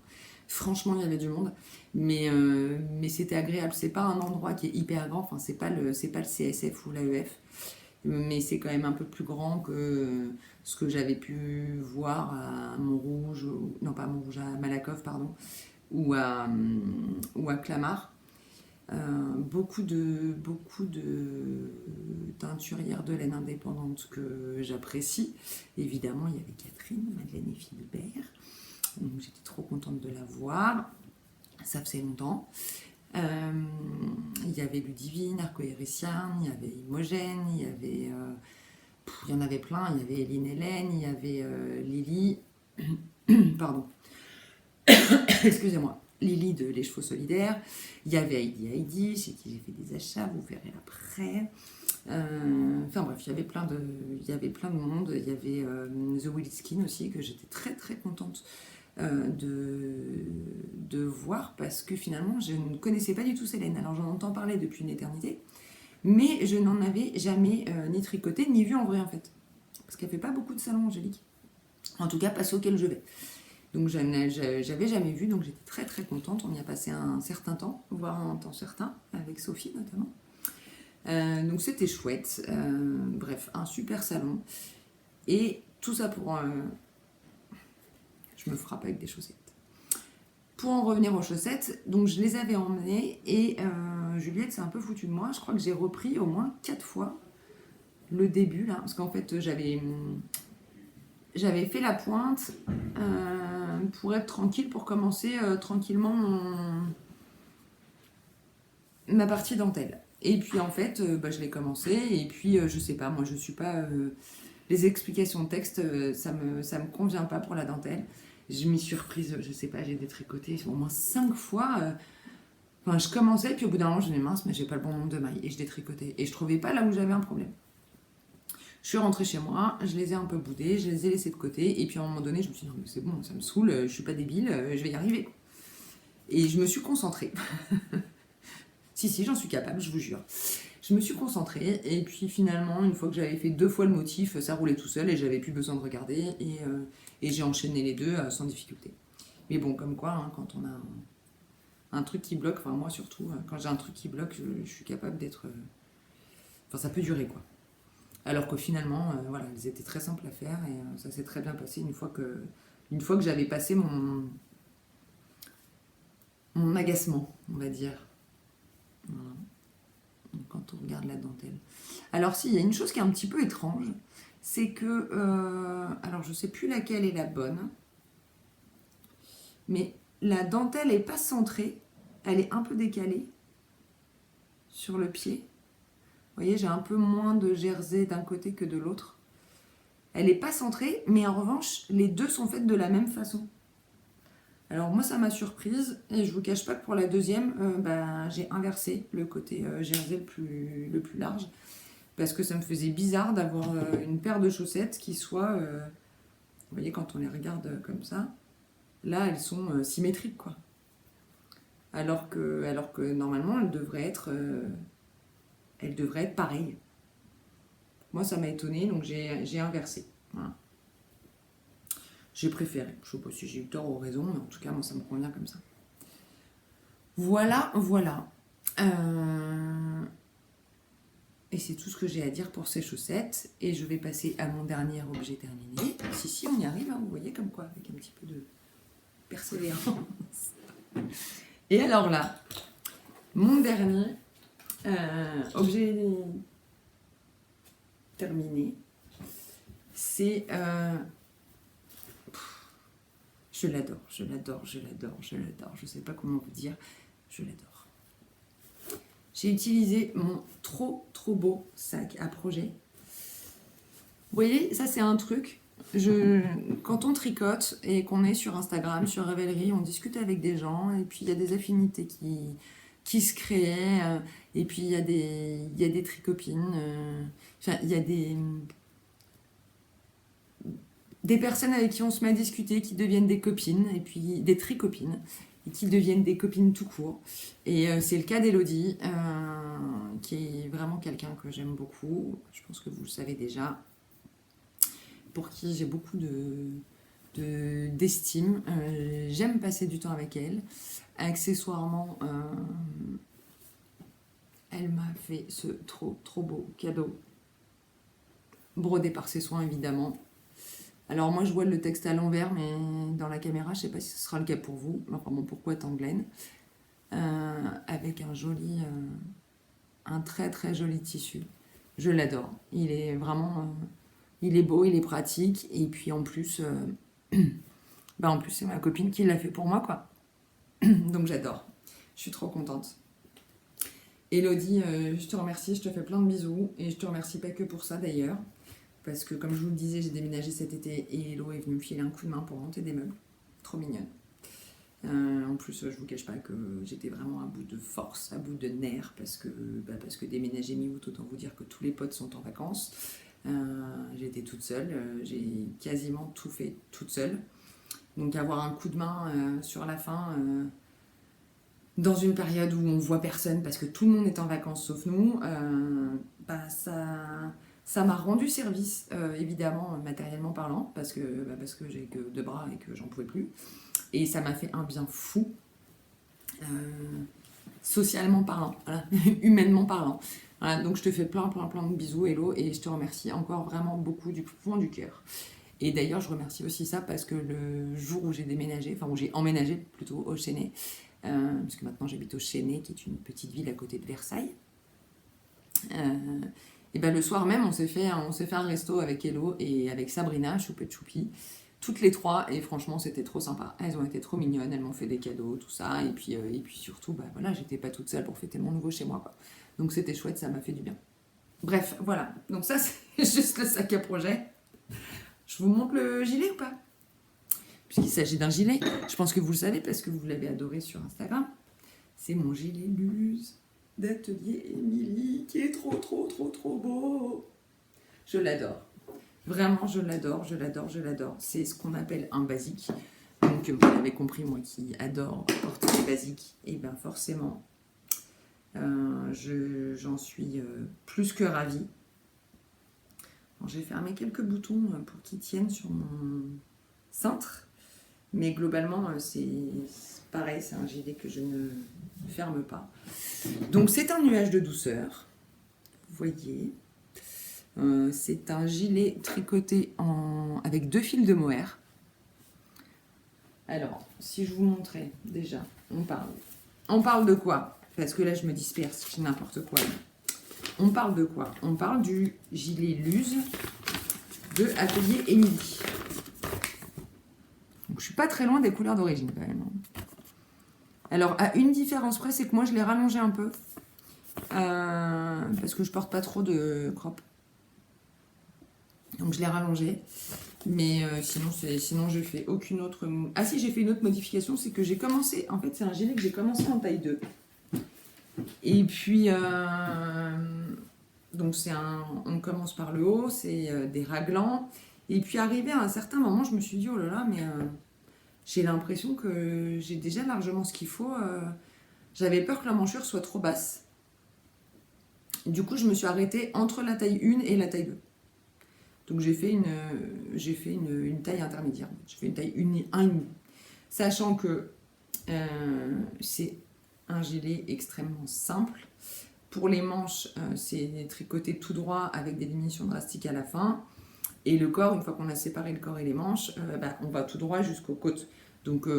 Speaker 1: Franchement, il y avait du monde. Mais c'était agréable. C'est pas un endroit qui est hyper grand. Enfin, c'est pas le CSF ou l'AEF. Mais c'est quand même un peu plus grand que ce que j'avais pu voir à Montrouge. Non, pas à Montrouge, à Malakoff, pardon. Ou à Clamart. Beaucoup de teinturières de laine indépendante que j'apprécie. Évidemment, il y avait Catherine, Madeleine et Philibert. Donc, j'étais trop contente de la voir. Ça faisait longtemps. Il y avait Ludivine, Arcoéricienne, il y avait Imogène, il y en avait plein. Il y avait Eline Hélène, il y avait Lily. Pardon. Excusez-moi. Lily de Les Chevaux Solidaires, il y avait Heidi, chez qui j'ai fait des achats, vous verrez après. Enfin bref, il y avait plein de monde. Il y avait The Willy Skin aussi, que j'étais très contente de voir, parce que finalement, je ne connaissais pas du tout ces laines. Alors j'en entends parler depuis une éternité, mais je n'en avais jamais ni tricoté, ni vu en vrai en fait. Parce qu'elle fait pas beaucoup de salons, Angélique. En tout cas, pas ceux auxquels je vais. Donc j'avais jamais vu, donc j'étais très contente. On y a passé un certain temps, voire un temps certain, avec Sophie notamment. Donc c'était chouette. Bref, un super salon. Et tout ça pour... je me frappe avec des chaussettes. Pour en revenir aux chaussettes, donc je les avais emmenées et Juliette s'est un peu foutue de moi. Je crois que j'ai repris au moins 4 fois le début, là, parce qu'en fait j'avais fait la pointe pour être tranquille, pour commencer tranquillement ma partie dentelle. Et puis en fait, je l'ai commencé, et puis je sais pas, moi je suis pas... les explications de texte, ça me convient pas pour la dentelle. Je m'y suis reprise, je sais pas, j'ai détricoté au moins 5 fois. Enfin, je commençais, puis au bout d'un moment, je me dis mince, mais j'ai pas le bon nombre de mailles, et je détricotais. Et je trouvais pas là où j'avais un problème. Je suis rentrée chez moi, je les ai un peu boudés, je les ai laissés de côté, et puis à un moment donné, je me suis dit non, mais c'est bon, ça me saoule, je suis pas débile, je vais y arriver. Et je me suis concentrée. Si, j'en suis capable, je vous jure. je me suis concentrée et puis finalement, une fois que j'avais fait 2 fois le motif, ça roulait tout seul et j'avais plus besoin de regarder et j'ai enchaîné les deux sans difficulté. Mais bon, comme quoi, hein, quand on a un truc qui bloque, enfin moi surtout, quand j'ai un truc qui bloque, je suis capable d'être... Enfin, ça peut durer quoi. Alors que finalement, voilà, elles étaient très simples à faire et ça s'est très bien passé une fois que j'avais passé mon agacement, on va dire. Voilà. Donc, quand on regarde la dentelle. Alors si, il y a une chose qui est un petit peu étrange, c'est que, alors je sais plus laquelle est la bonne, mais la dentelle n'est pas centrée, elle est un peu décalée sur le pied. Vous voyez, j'ai un peu moins de jersey d'un côté que de l'autre. Elle n'est pas centrée, mais en revanche, les deux sont faites de la même façon. Alors moi, ça m'a surprise, et je vous cache pas que pour la deuxième, j'ai inversé le côté jersey le plus large, parce que ça me faisait bizarre d'avoir une paire de chaussettes qui soit, vous voyez, quand on les regarde comme ça, là, elles sont symétriques, quoi. Alors que normalement, elles devraient être pareilles. Moi, ça m'a étonnée, donc j'ai inversé. Voilà. J'ai préféré. Je ne sais pas si j'ai eu tort ou raison, mais en tout cas, moi, ça me convient comme ça. Voilà, voilà. Et c'est tout ce que j'ai à dire pour ces chaussettes. Et je vais passer à mon dernier objet terminé. Si, on y arrive, hein, vous voyez, comme quoi, avec un petit peu de persévérance. Et alors là, mon dernier objet terminé, c'est... je l'adore. Je ne sais pas comment vous dire. Je l'adore. J'ai utilisé mon trop beau sac à projet. Vous voyez, ça c'est un truc. Quand on tricote et qu'on est sur Instagram, sur Ravelry, on discute avec des gens et puis il y a des affinités qui se créent. Et puis il y a des tricopines. Il y a des personnes avec qui on se met à discuter, qui deviennent des copines, et puis des tricopines, et qui deviennent des copines tout court. Et c'est le cas d'Elodie, qui est vraiment quelqu'un que j'aime beaucoup. Je pense que vous le savez déjà. Pour qui j'ai beaucoup d'estime. J'aime passer du temps avec elle. Accessoirement, elle m'a fait ce trop beau cadeau. Brodé par ses soins, évidemment. Alors moi je vois le texte à l'envers, mais dans la caméra, je ne sais pas si ce sera le cas pour vous. Enfin bon, pourquoi Tanglaine avec un très joli tissu. Je l'adore. Il est vraiment, il est beau, il est pratique, et puis en plus, c'est ma copine qui l'a fait pour moi, quoi. Donc j'adore. Je suis trop contente. Elodie, je te remercie, je te fais plein de bisous, et je te remercie pas que pour ça d'ailleurs. Parce que comme je vous le disais, j'ai déménagé cet été et Hello est venue me filer un coup de main pour monter des meubles. Trop mignonne. En plus, je vous cache pas que j'étais vraiment à bout de force, à bout de nerfs, parce que déménager mi-août, autant vous dire que tous les potes sont en vacances. J'étais toute seule, j'ai quasiment tout fait toute seule. Donc avoir un coup de main sur la fin, dans une période où on voit personne, parce que tout le monde est en vacances sauf nous, ça m'a rendu service, évidemment, matériellement parlant, parce que j'ai que 2 bras et que j'en pouvais plus. Et ça m'a fait un bien fou, socialement parlant, voilà, humainement parlant. Voilà, donc je te fais plein de bisous, Hello, et je te remercie encore vraiment beaucoup du fond du cœur. Et d'ailleurs, je remercie aussi ça parce que le jour où j'ai déménagé, enfin où j'ai emménagé plutôt au Chesnay, parce que maintenant j'habite au Chesnay, qui est une petite ville à côté de Versailles. Et le soir même, on s'est fait un resto avec Hello et avec Sabrina, Choupette Choupi, toutes les 3, et franchement c'était trop sympa. Elles ont été trop mignonnes, elles m'ont fait des cadeaux, tout ça, et puis surtout, voilà, j'étais pas toute seule pour fêter mon nouveau chez moi, quoi. Donc c'était chouette, ça m'a fait du bien. Bref, voilà, donc ça c'est juste le sac à projet. Je vous montre le gilet ou pas? Puisqu'il s'agit d'un gilet, je pense que vous le savez parce que vous l'avez adoré sur Instagram. C'est mon gilet Luz d'Atelier Émilie, qui est trop beau. Je l'adore. Vraiment, je l'adore. C'est ce qu'on appelle un basique. Donc, vous l'avez compris, moi qui adore porter des basiques, et bien forcément, J'en suis plus que ravie. Alors, j'ai fermé quelques boutons pour qu'ils tiennent sur mon cintre. Mais globalement, c'est pareil, c'est un gilet que je ne ferme pas. Donc c'est un nuage de douceur. Vous voyez. C'est un gilet tricoté avec 2 fils de mohair. Alors, si je vous montrais déjà, on parle de quoi? Parce que là, je me disperse, je dis n'importe quoi. On parle de quoi? On parle du gilet Luz de Atelier Émilie. Donc, je suis pas très loin des couleurs d'origine quand même. Alors, à une différence près, c'est que moi, je l'ai rallongé un peu. Parce que je porte pas trop de crop. Donc, je l'ai rallongé. Mais sinon, je fais aucune autre... Ah si, j'ai fait une autre modification, c'est que j'ai commencé... En fait, c'est un gilet que j'ai commencé en taille 2. Et puis... donc, on commence par le haut, c'est des raglans. Et puis, arrivé à un certain moment, je me suis dit, oh là là, mais j'ai l'impression que j'ai déjà largement ce qu'il faut. J'avais peur que la manchure soit trop basse. Du coup, je me suis arrêtée entre la taille 1 et la taille 2. Donc j'ai fait une taille intermédiaire. J'ai fait une taille 1,5. Sachant que c'est un gilet extrêmement simple. Pour les manches, c'est tricoté tout droit avec des diminutions drastiques à la fin. Et le corps, une fois qu'on a séparé le corps et les manches, on va tout droit jusqu'aux côtes. Donc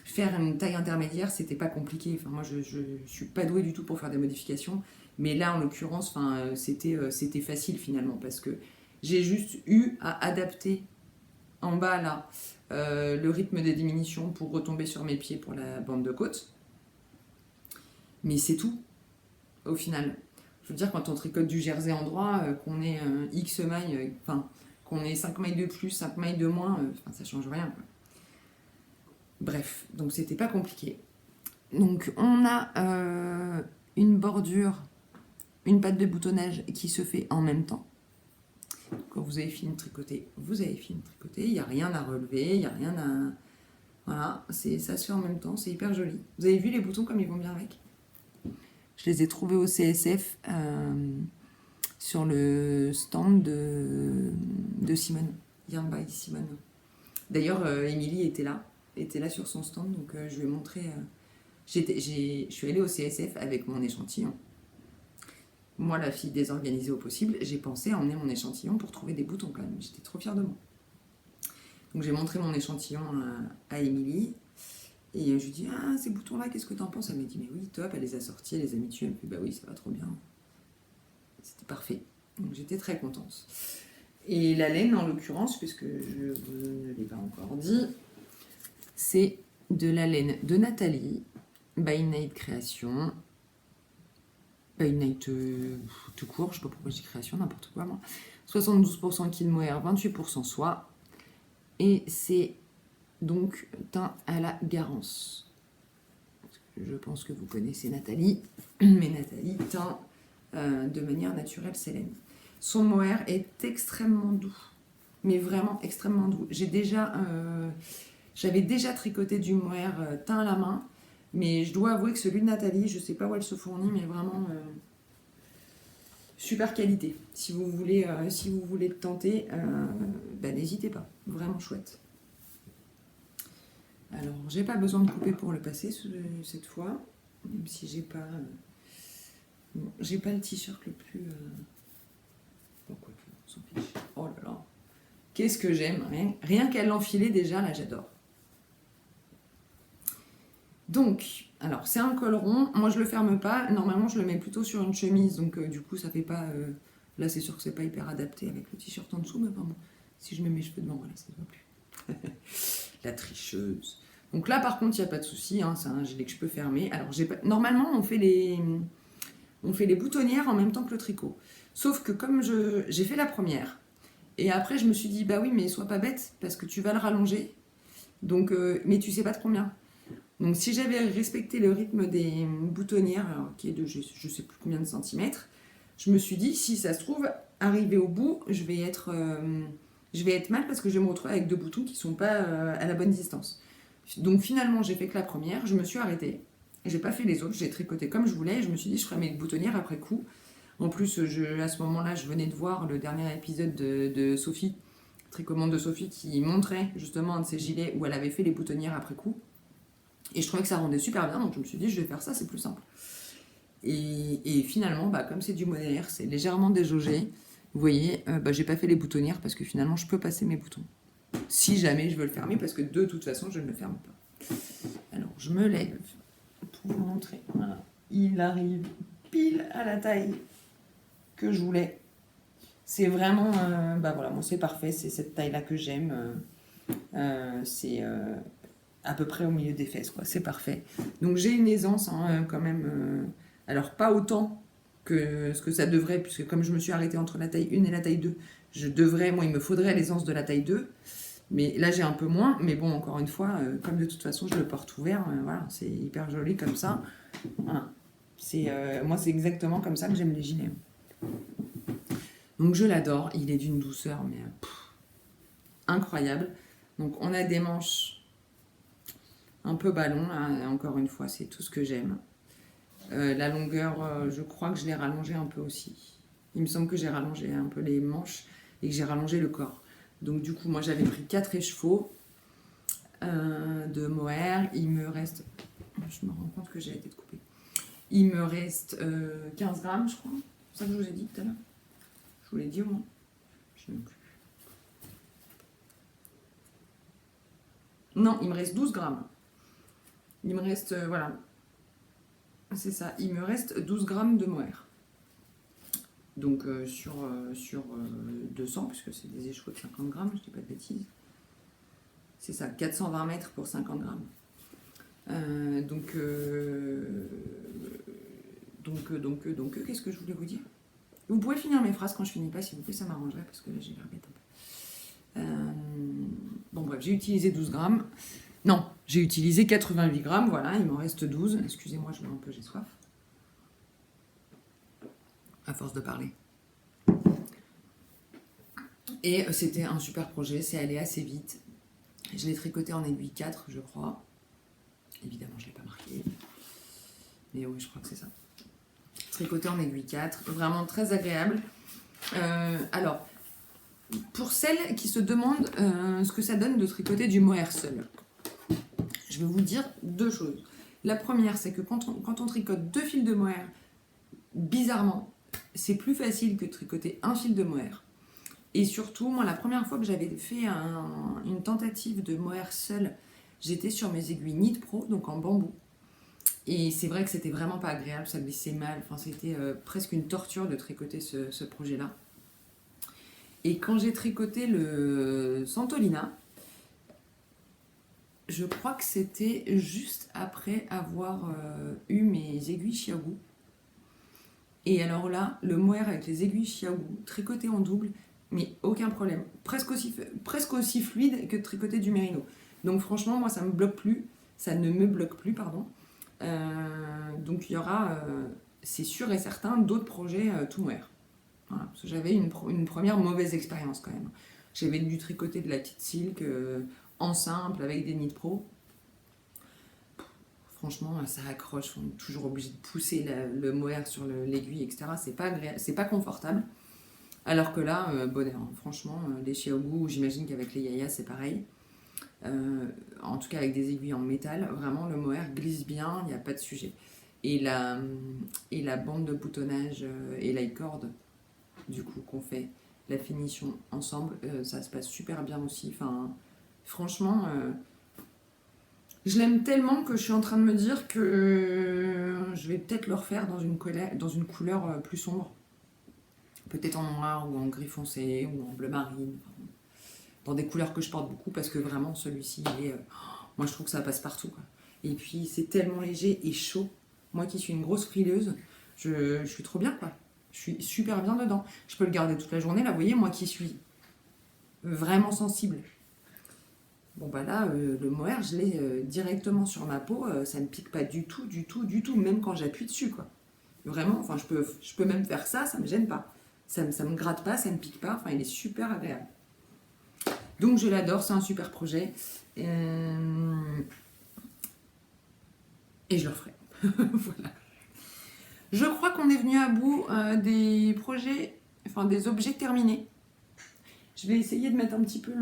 Speaker 1: faire une taille intermédiaire, c'était pas compliqué. Enfin, moi, je suis pas douée du tout pour faire des modifications. Mais là, en l'occurrence, c'était facile finalement parce que j'ai juste eu à adapter en bas là le rythme des diminutions pour retomber sur mes pieds pour la bande de côte. Mais c'est tout au final. Je veux dire, quand on tricote du jersey en droit, qu'on ait X mailles, qu'on ait 5 mailles de plus, 5 mailles de moins, ça change rien, quoi. Bref, donc c'était pas compliqué. Donc on a une bordure, une patte de boutonnage qui se fait en même temps. Quand vous avez fini de tricoter, vous avez fini de tricoter. Il n'y a rien à relever, il n'y a rien à... Voilà, ça se fait en même temps, c'est hyper joli. Vous avez vu les boutons comme ils vont bien avec? Je les ai trouvés au CSF sur le stand de Simone, Yarn by Simone. D'ailleurs, Émilie était là sur son stand, donc je lui ai montré... je suis allée au CSF avec mon échantillon. Moi, la fille désorganisée au possible, j'ai pensé à emmener mon échantillon pour trouver des boutons quand même. J'étais trop fière de moi. Donc j'ai montré mon échantillon à Émilie. Et je lui dis, ah, ces boutons-là, qu'est-ce que t'en penses? Elle m'a dit, mais oui, top, elle les a sortis, elle les a mis dessus. Elle me dit, bah oui, ça va trop bien. C'était parfait. Donc j'étais très contente. Et la laine, en l'occurrence, puisque je ne l'ai pas encore dit, c'est de la laine de Nathalie, by Night Création. By Night tout court, je sais pas pourquoi je dis création, n'importe quoi moi. 72% kil mohair, 28% soie. Et c'est donc teint à la Garance. Je pense que vous connaissez Nathalie, mais Nathalie teint de manière naturelle ses laines. Son mohair est extrêmement doux, mais vraiment extrêmement doux. J'avais déjà tricoté du mohair teint à la main, mais je dois avouer que celui de Nathalie, je ne sais pas où elle se fournit, mais vraiment super qualité. Si vous voulez le tenter, n'hésitez pas. Vraiment chouette. Alors, j'ai pas besoin de couper pour le passer cette fois, même si j'ai pas le t-shirt le plus... Pourquoi on s'en fiche. Oh là là. Qu'est-ce que j'aime. Rien qu'à l'enfiler déjà, là, j'adore. Donc, alors, c'est un col rond. Moi, je le ferme pas. Normalement, je le mets plutôt sur une chemise. Donc, du coup, ça fait pas... Là, c'est sûr que c'est pas hyper adapté avec le t-shirt en dessous. Mais enfin bon, si je mets mes cheveux devant, voilà, ça ne va plus. La tricheuse. Donc là, par contre, il n'y a pas de souci. Hein, c'est un gilet que je peux fermer. Alors, normalement, on fait les boutonnières en même temps que le tricot. Sauf que comme j'ai fait la première, et après, je me suis dit, bah oui, mais sois pas bête, parce que tu vas le rallonger. Donc, mais tu sais pas de combien. Donc, si j'avais respecté le rythme des boutonnières, alors, qui est de je sais plus combien de centimètres, je me suis dit, si ça se trouve, arrivé au bout, je vais être mal parce que je vais me retrouver avec 2 boutons qui ne sont pas à la bonne distance. Donc finalement, j'ai fait que la première, je me suis arrêtée. J'ai pas fait les autres, j'ai tricoté comme je voulais. Et je me suis dit, je ferai mes boutonnières après coup. En plus, à ce moment-là, je venais de voir le dernier épisode de Sophie, Tricommande de Sophie, qui montrait justement un de ses gilets où elle avait fait les boutonnières après coup. Et je trouvais que ça rendait super bien, donc je me suis dit, je vais faire ça, c'est plus simple. Et finalement, comme c'est du modélier, c'est légèrement déjaugé. Vous voyez, j'ai pas fait les boutonnières parce que finalement, je peux passer mes boutons. Si jamais je veux le fermer, parce que de toute façon, je ne le ferme pas. Alors, je me lève pour vous montrer. Voilà. Il arrive pile à la taille que je voulais. C'est vraiment, voilà, bon, c'est parfait, c'est cette taille-là que j'aime. C'est à peu près au milieu des fesses, quoi. C'est parfait. Donc j'ai une aisance quand même. Alors pas autant que ce que ça devrait, puisque comme je me suis arrêtée entre la taille 1 et la taille 2, il me faudrait l'aisance de la taille 2. Mais là j'ai un peu moins, mais bon, encore une fois, comme de toute façon je le porte ouvert, voilà, c'est hyper joli comme ça. Voilà. Moi c'est exactement comme ça que j'aime les gilets. Donc je l'adore, il est d'une douceur mais incroyable. Donc on a des manches un peu ballon, là, encore une fois c'est tout ce que j'aime. La longueur, je crois que je l'ai rallongée un peu aussi. Il me semble que j'ai rallongé un peu les manches et que j'ai rallongé le corps. Donc du coup moi j'avais pris 4 écheveaux de mohair. Il me reste, je me rends compte que j'ai été coupée. Il me reste 15 grammes je crois. C'est ça que je vous ai dit tout à l'heure. Je vous l'ai dit au moins. Je ne sais plus. Non, il me reste 12 grammes. Il me reste, voilà. C'est ça, il me reste 12 grammes de mohair. Donc sur 200, puisque c'est des écheveaux de 50 grammes, je dis pas de bêtises. C'est ça, 420 mètres pour 50 grammes. Qu'est-ce que je voulais vous dire? Vous pouvez finir mes phrases quand je finis pas, s'il vous plaît, ça m'arrangerait, parce que là j'ai l'air bête un peu. Bon bref, j'ai utilisé 12 grammes. Non, j'ai utilisé 88 grammes, voilà, il m'en reste 12. Excusez-moi, je bois un peu, j'ai soif. À force de parler. Et c'était un super projet, c'est allé assez vite. Je l'ai tricoté en aiguille 4, je crois. Évidemment, je ne l'ai pas marqué. Mais oui, je crois que c'est ça. Tricoté en aiguille 4, vraiment très agréable. Alors, pour celles qui se demandent ce que ça donne de tricoter du mohair seul, je vais vous dire 2 choses. La première, c'est que quand on tricote 2 fils de mohair, bizarrement, c'est plus facile que de tricoter un fil de mohair. Et surtout, moi, la première fois que j'avais fait une tentative de mohair seul, j'étais sur mes aiguilles Knit Pro, donc en bambou. Et c'est vrai que c'était vraiment pas agréable, ça glissait mal, enfin, c'était presque une torture de tricoter ce projet-là. Et quand j'ai tricoté le Santolina, je crois que c'était juste après avoir eu mes aiguilles Chiaogu. Et alors là, le mohair avec les aiguilles Chiaogu, tricoté en double, mais aucun problème. Presque aussi fluide que de tricoter du mérino. Donc franchement, moi, ça ne me bloque plus. Donc il y aura, c'est sûr et certain, d'autres projets tout mohair. Voilà, parce que j'avais une première mauvaise expérience quand même. J'avais dû tricoter de la petite silk en simple avec des Knit Pro. Franchement, ça accroche, on est toujours obligé de pousser le mohair sur l'aiguille, etc. C'est pas confortable. Alors que là, bonheur, hein. Franchement, les Chiaogu, j'imagine qu'avec les Yaya, c'est pareil. En tout cas, avec des aiguilles en métal, vraiment, le mohair glisse bien, il n'y a pas de sujet. Et la bande de boutonnage et la corde, du coup, qu'on fait la finition ensemble, ça se passe super bien aussi. Enfin, franchement, je l'aime tellement que je suis en train de me dire que je vais peut-être le refaire dans une couleur plus sombre. Peut-être en noir ou en gris foncé ou en bleu marine. Dans des couleurs que je porte beaucoup parce que vraiment celui-ci, moi je trouve que ça passe partout, quoi. Et puis c'est tellement léger et chaud. Moi qui suis une grosse frileuse, je suis trop bien, quoi. Je suis super bien dedans. Je peux le garder toute la journée, là, vous voyez, moi qui suis vraiment sensible. Bon bah là, le mohair, je l'ai directement sur ma peau, ça ne pique pas du tout, même quand j'appuie dessus, quoi. Vraiment, enfin je peux même faire ça, ça me gêne pas. Ça me gratte pas, ça me pique pas, enfin il est super agréable. Donc je l'adore, c'est un super projet. Et je le referai. Voilà. Je crois qu'on est venu à bout des projets, enfin des objets terminés. Je vais essayer de mettre un petit peu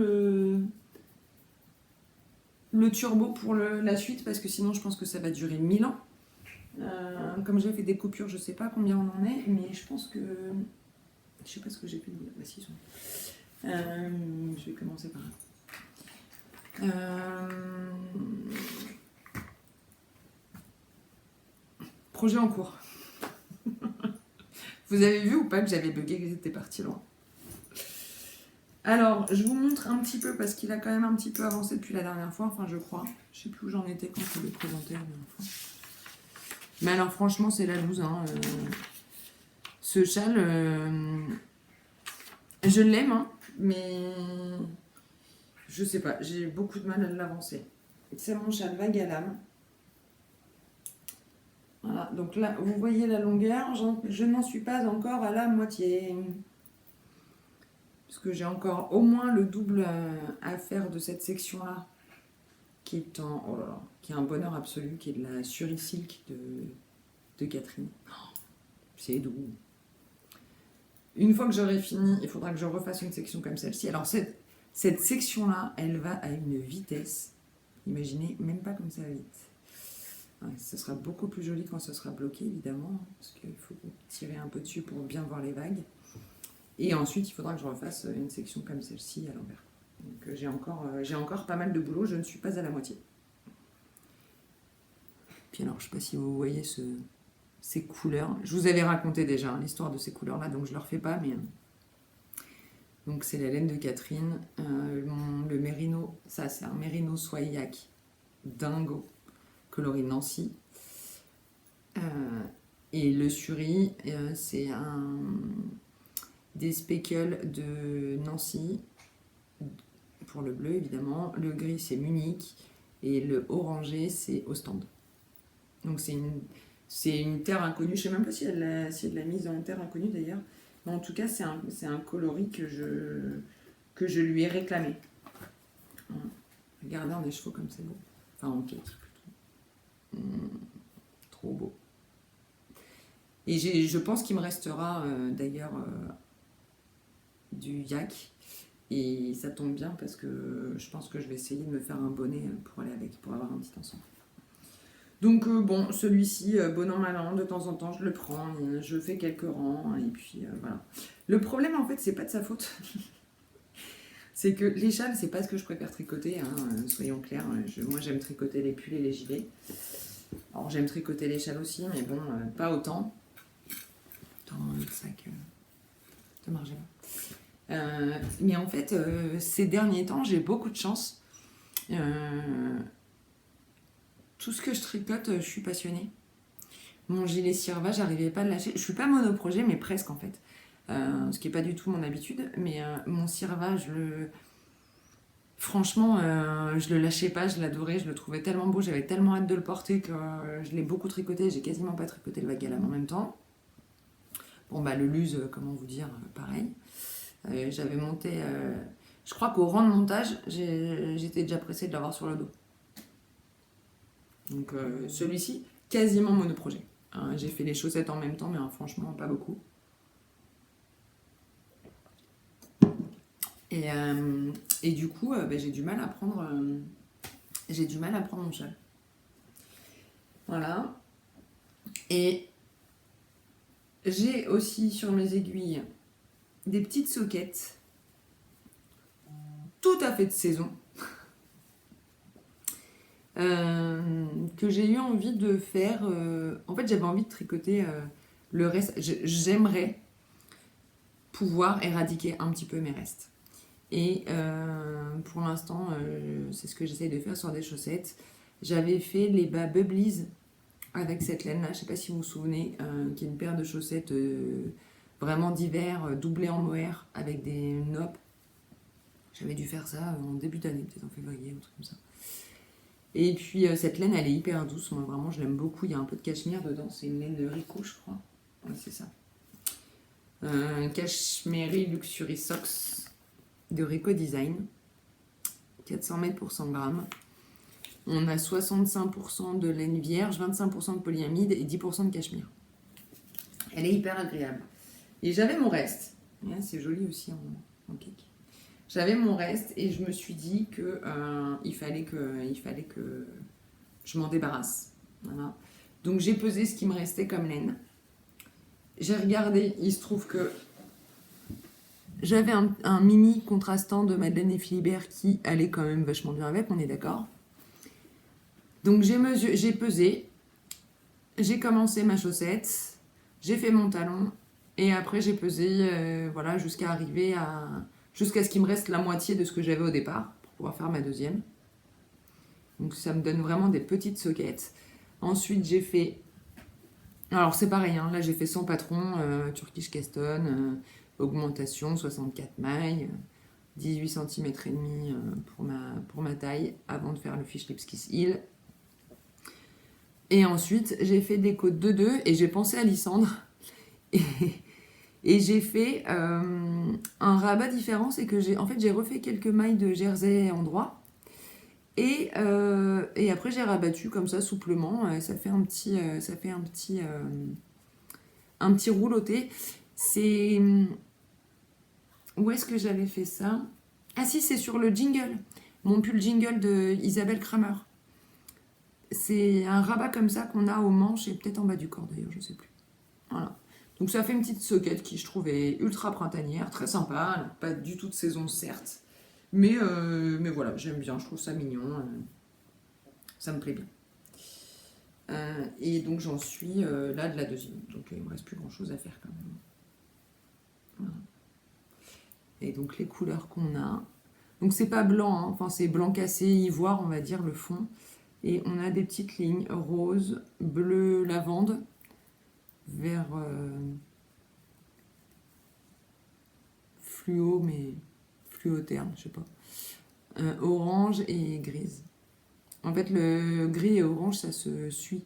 Speaker 1: le turbo pour la suite parce que sinon je pense que ça va durer 1000 ans. Comme j'ai fait des coupures, je sais pas combien on en est, mais je pense que... Je sais pas ce que j'ai fait. Bah, si, je vais commencer par là. Projet en cours. Vous avez vu ou pas que j'avais bugué, que j'étais partie loin. Alors, je vous montre un petit peu parce qu'il a quand même un petit peu avancé depuis la dernière fois, enfin je crois. Je sais plus où j'en étais quand je l'ai présenté la dernière fois. Mais alors franchement, c'est la loose. Hein. Ce châle, je l'aime, hein, mais je sais pas, j'ai beaucoup de mal à l'avancer. C'est mon châle vague à lame. Voilà, donc là, vous voyez la longueur, je n'en suis pas encore à la moitié. Parce que j'ai encore au moins le double à faire de cette section-là, qui est oh là là, qui est un bonheur absolu, qui est de la Suri-Silk de Catherine. Oh, c'est doux. Une fois que j'aurai fini, il faudra que je refasse une section comme celle-ci. Alors cette section-là, elle va à une vitesse, imaginez, même pas comme ça vite. Ouais, ce sera beaucoup plus joli quand ce sera bloqué, évidemment, parce qu'il faut tirer un peu dessus pour bien voir les vagues. Et ensuite, il faudra que je refasse une section comme celle-ci à l'envers. Donc j'ai encore pas mal de boulot, je ne suis pas à la moitié. Puis alors, je ne sais pas si vous voyez ces couleurs. Je vous avais raconté déjà l'histoire de ces couleurs-là, donc je ne le refais pas, mais... Donc c'est la laine de Catherine. Le mérino, ça c'est un mérino soyac dingo, coloris Nancy. Et le suri, c'est des speckles de Nancy, pour le bleu évidemment. Le gris c'est Munich, et le orangé c'est Ostende. Donc c'est une terre inconnue, je ne sais même pas si elle l'a mise en terre inconnue d'ailleurs. Mais en tout cas, c'est un coloris que je lui ai réclamé. Voilà. Regardez en des chevaux comme c'est beau. Enfin, en piètre plutôt. Trop beau. Et je pense qu'il me restera d'ailleurs du yak. Et ça tombe bien parce que je pense que je vais essayer de me faire un bonnet pour aller avec, pour avoir un petit ensemble. Donc bon, celui-ci, bon an mal an, de temps en temps je le prends, je fais quelques rangs, et puis voilà. Le problème en fait, c'est pas de sa faute. C'est que les châles, c'est pas ce que je préfère tricoter, hein, soyons clairs. Moi j'aime tricoter les pulls et les gilets. Alors j'aime tricoter les châles aussi, mais bon, pas autant. Dans le sac de Margiela. Mais en fait, ces derniers temps, j'ai beaucoup de chance. Tout ce que je tricote, je suis passionnée. Mon gilet Sirva, j'arrivais pas à le lâcher. Je suis pas monoprojet, mais presque en fait. Ce qui n'est pas du tout mon habitude. Mais mon Sirva, franchement, je le lâchais pas, je l'adorais, je le trouvais tellement beau, j'avais tellement hâte de le porter que je l'ai beaucoup tricoté. J'ai quasiment pas tricoté le vague à lame en même temps. Bon, bah le luse, comment vous dire, pareil. J'avais monté... je crois qu'au rang de montage, j'étais déjà pressée de l'avoir sur le dos. Donc celui-ci, quasiment monoprojet. J'ai fait les chaussettes en même temps, mais franchement, pas beaucoup. Et du coup, j'ai du mal à prendre mon châle. Voilà. Et j'ai aussi sur mes aiguilles des petites soquettes tout à fait de saison. Que j'ai eu envie de faire. En fait, j'avais envie de tricoter le reste. J'aimerais pouvoir éradiquer un petit peu mes restes. Et pour l'instant, c'est ce que j'essaye de faire sur des chaussettes. J'avais fait les bas Bubblies avec cette laine-là, je ne sais pas si vous vous souvenez, qui est une paire de chaussettes vraiment d'hiver, doublées en mohair avec des noppes. J'avais dû faire ça en début d'année, peut-être en février, ou un truc comme ça. Et puis cette laine, elle est hyper douce. Moi, vraiment, je l'aime beaucoup. Il y a un peu de cachemire dedans. C'est une laine de Rico, je crois. Ouais, c'est ça. Cashmere Luxury Socks de Rico Design. 400 mètres pour 100 grammes. On a 65% de laine vierge, 25% de polyamide et 10% de cachemire. Elle est hyper agréable. Et j'avais mon reste. C'est joli aussi en cake. J'avais mon reste et je me suis dit que il fallait que je m'en débarrasse. Voilà. Donc j'ai pesé ce qui me restait comme laine. J'ai regardé, il se trouve que j'avais un mini contrastant de Madeleine et Philibert qui allait quand même vachement bien avec, on est d'accord. Donc j'ai pesé, j'ai commencé ma chaussette, j'ai fait mon talon et après j'ai pesé voilà, jusqu'à ce qu'il me reste la moitié de ce que j'avais au départ pour pouvoir faire ma deuxième. Donc ça me donne vraiment des petites soquettes. Ensuite j'ai fait, alors c'est pareil, hein, là j'ai fait 100 patrons, Turkish Caston, augmentation 64 mailles, 18 cm et demi pour ma taille avant de faire le Fish Lips Kiss Heel. Et ensuite j'ai fait des côtes de 2 et j'ai pensé à Lysandre et j'ai fait un rabat différent, c'est que j'ai refait quelques mailles de jersey en droit. Et après j'ai rabattu comme ça souplement, ça fait un petit rouloté. C'est où est-ce que j'avais fait ça? Ah si, c'est sur le jingle, mon pull jingle de Isabelle Kramer. C'est un rabat comme ça qu'on a aux manches et peut-être en bas du corps d'ailleurs, je sais plus. Voilà. Donc ça fait une petite soquette qui je trouvais ultra printanière, très sympa, pas du tout de saison certes. Mais voilà, j'aime bien, je trouve ça mignon. Ça me plaît bien. Et donc j'en suis là de la deuxième. Donc il ne me reste plus grand chose à faire quand même. Voilà. Et donc les couleurs qu'on a. Donc c'est pas blanc, hein. Enfin c'est blanc cassé, ivoire on va dire le fond. Et on a des petites lignes rose, bleu, lavande, vert fluo, mais fluo terne, je sais pas. Orange et grise. En fait, le gris et orange, ça se suit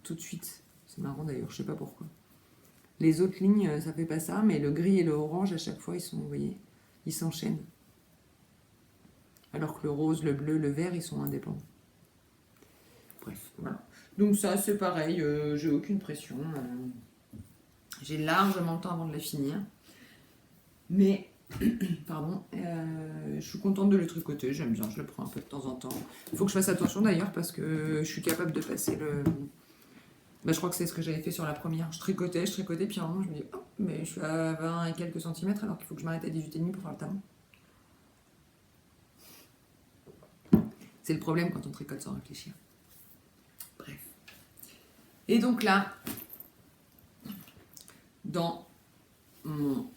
Speaker 1: tout de suite. C'est marrant d'ailleurs, je sais pas pourquoi. Les autres lignes, ça fait pas ça, mais le gris et le orange, à chaque fois, ils sont, vous voyez, ils s'enchaînent. Alors que le rose, le bleu, le vert, ils sont indépendants. Bref, voilà. Donc ça, c'est pareil, j'ai aucune pression. J'ai largement le temps avant de la finir. Mais, pardon, je suis contente de le tricoter, j'aime bien, je le prends un peu de temps en temps. Il faut que je fasse attention d'ailleurs parce que je suis capable de passer le... Bah, je crois que c'est ce que j'avais fait sur la première. Je tricotais, puis à un moment je me dis, oh, mais je suis à 20 et quelques centimètres alors qu'il faut que je m'arrête à 18,5 pour faire le talon. C'est le problème quand on tricote sans réfléchir. Bref. Et donc là, dans mon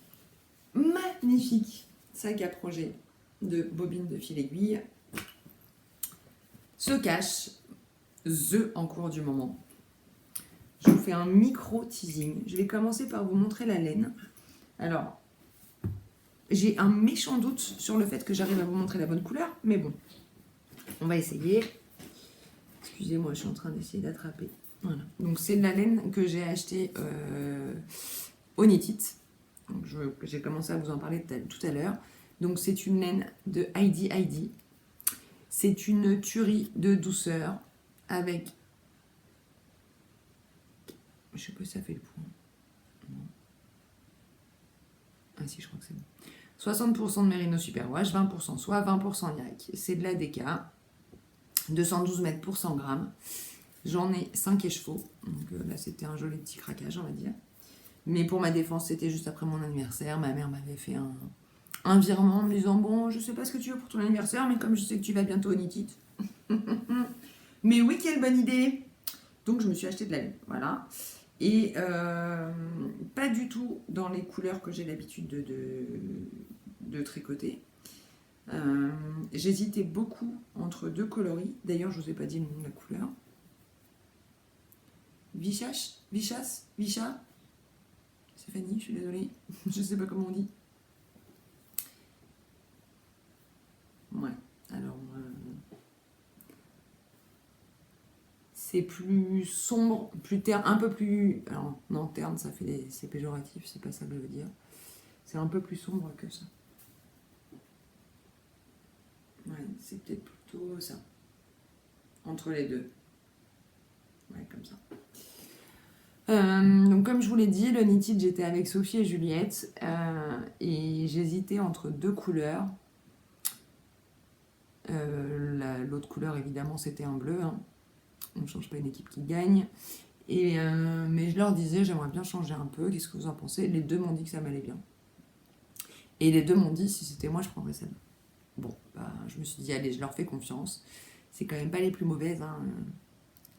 Speaker 1: magnifique sac à projet de bobine de fil aiguille se cache The en cours du moment. Je vous fais un micro teasing. Je vais commencer par vous montrer la laine. Alors, j'ai un méchant doute sur le fait que j'arrive à vous montrer la bonne couleur, mais bon, on va essayer. Excusez-moi, je suis en train d'essayer d'attraper. Voilà. Donc c'est de la laine que j'ai achetée au Knit It. Donc j'ai commencé à vous en parler tout à l'heure. Donc c'est une laine de Heidi. C'est une tuerie de douceur avec... Je sais pas si ça fait le point. Non. Ah si, je crois que c'est bon. 60% de Merino Superwash, 20% soie, 20% YAK. C'est de la DK. 212 mètres pour 100 grammes. J'en ai 5 écheveaux. Donc là, c'était un joli petit craquage, on va dire. Mais pour ma défense, c'était juste après mon anniversaire. Ma mère m'avait fait un virement en me disant, bon, je sais pas ce que tu veux pour ton anniversaire, mais comme je sais que tu vas bientôt au Knit It. Mais oui, quelle bonne idée! Donc je me suis acheté de la laine, voilà. Et pas du tout dans les couleurs que j'ai l'habitude de tricoter. J'hésitais beaucoup entre deux coloris. D'ailleurs, je ne vous ai pas dit le nom de la couleur. Vichat. C'est Fanny, je suis désolée. Je ne sais pas comment on dit. Ouais, alors... c'est plus sombre, plus terne, un peu plus... Alors, non, terne, ça fait c'est péjoratif, c'est pas ça que je veux dire. C'est un peu plus sombre que ça. Ouais, c'est peut-être plutôt ça. entre les deux. Ouais, comme ça. Donc comme je vous l'ai dit, le Knitted, j'étais avec Sophie et Juliette et j'hésitais entre deux couleurs. L'autre couleur, évidemment, c'était un bleu. Hein. On ne change pas une équipe qui gagne. Mais je leur disais, j'aimerais bien changer un peu. Qu'est-ce que vous en pensez? Les deux m'ont dit que ça m'allait bien. Et les deux m'ont dit, si c'était moi, je prendrais celle-là. Bon, bah, je me suis dit, allez, je leur fais confiance. C'est quand même pas les plus mauvaises, hein,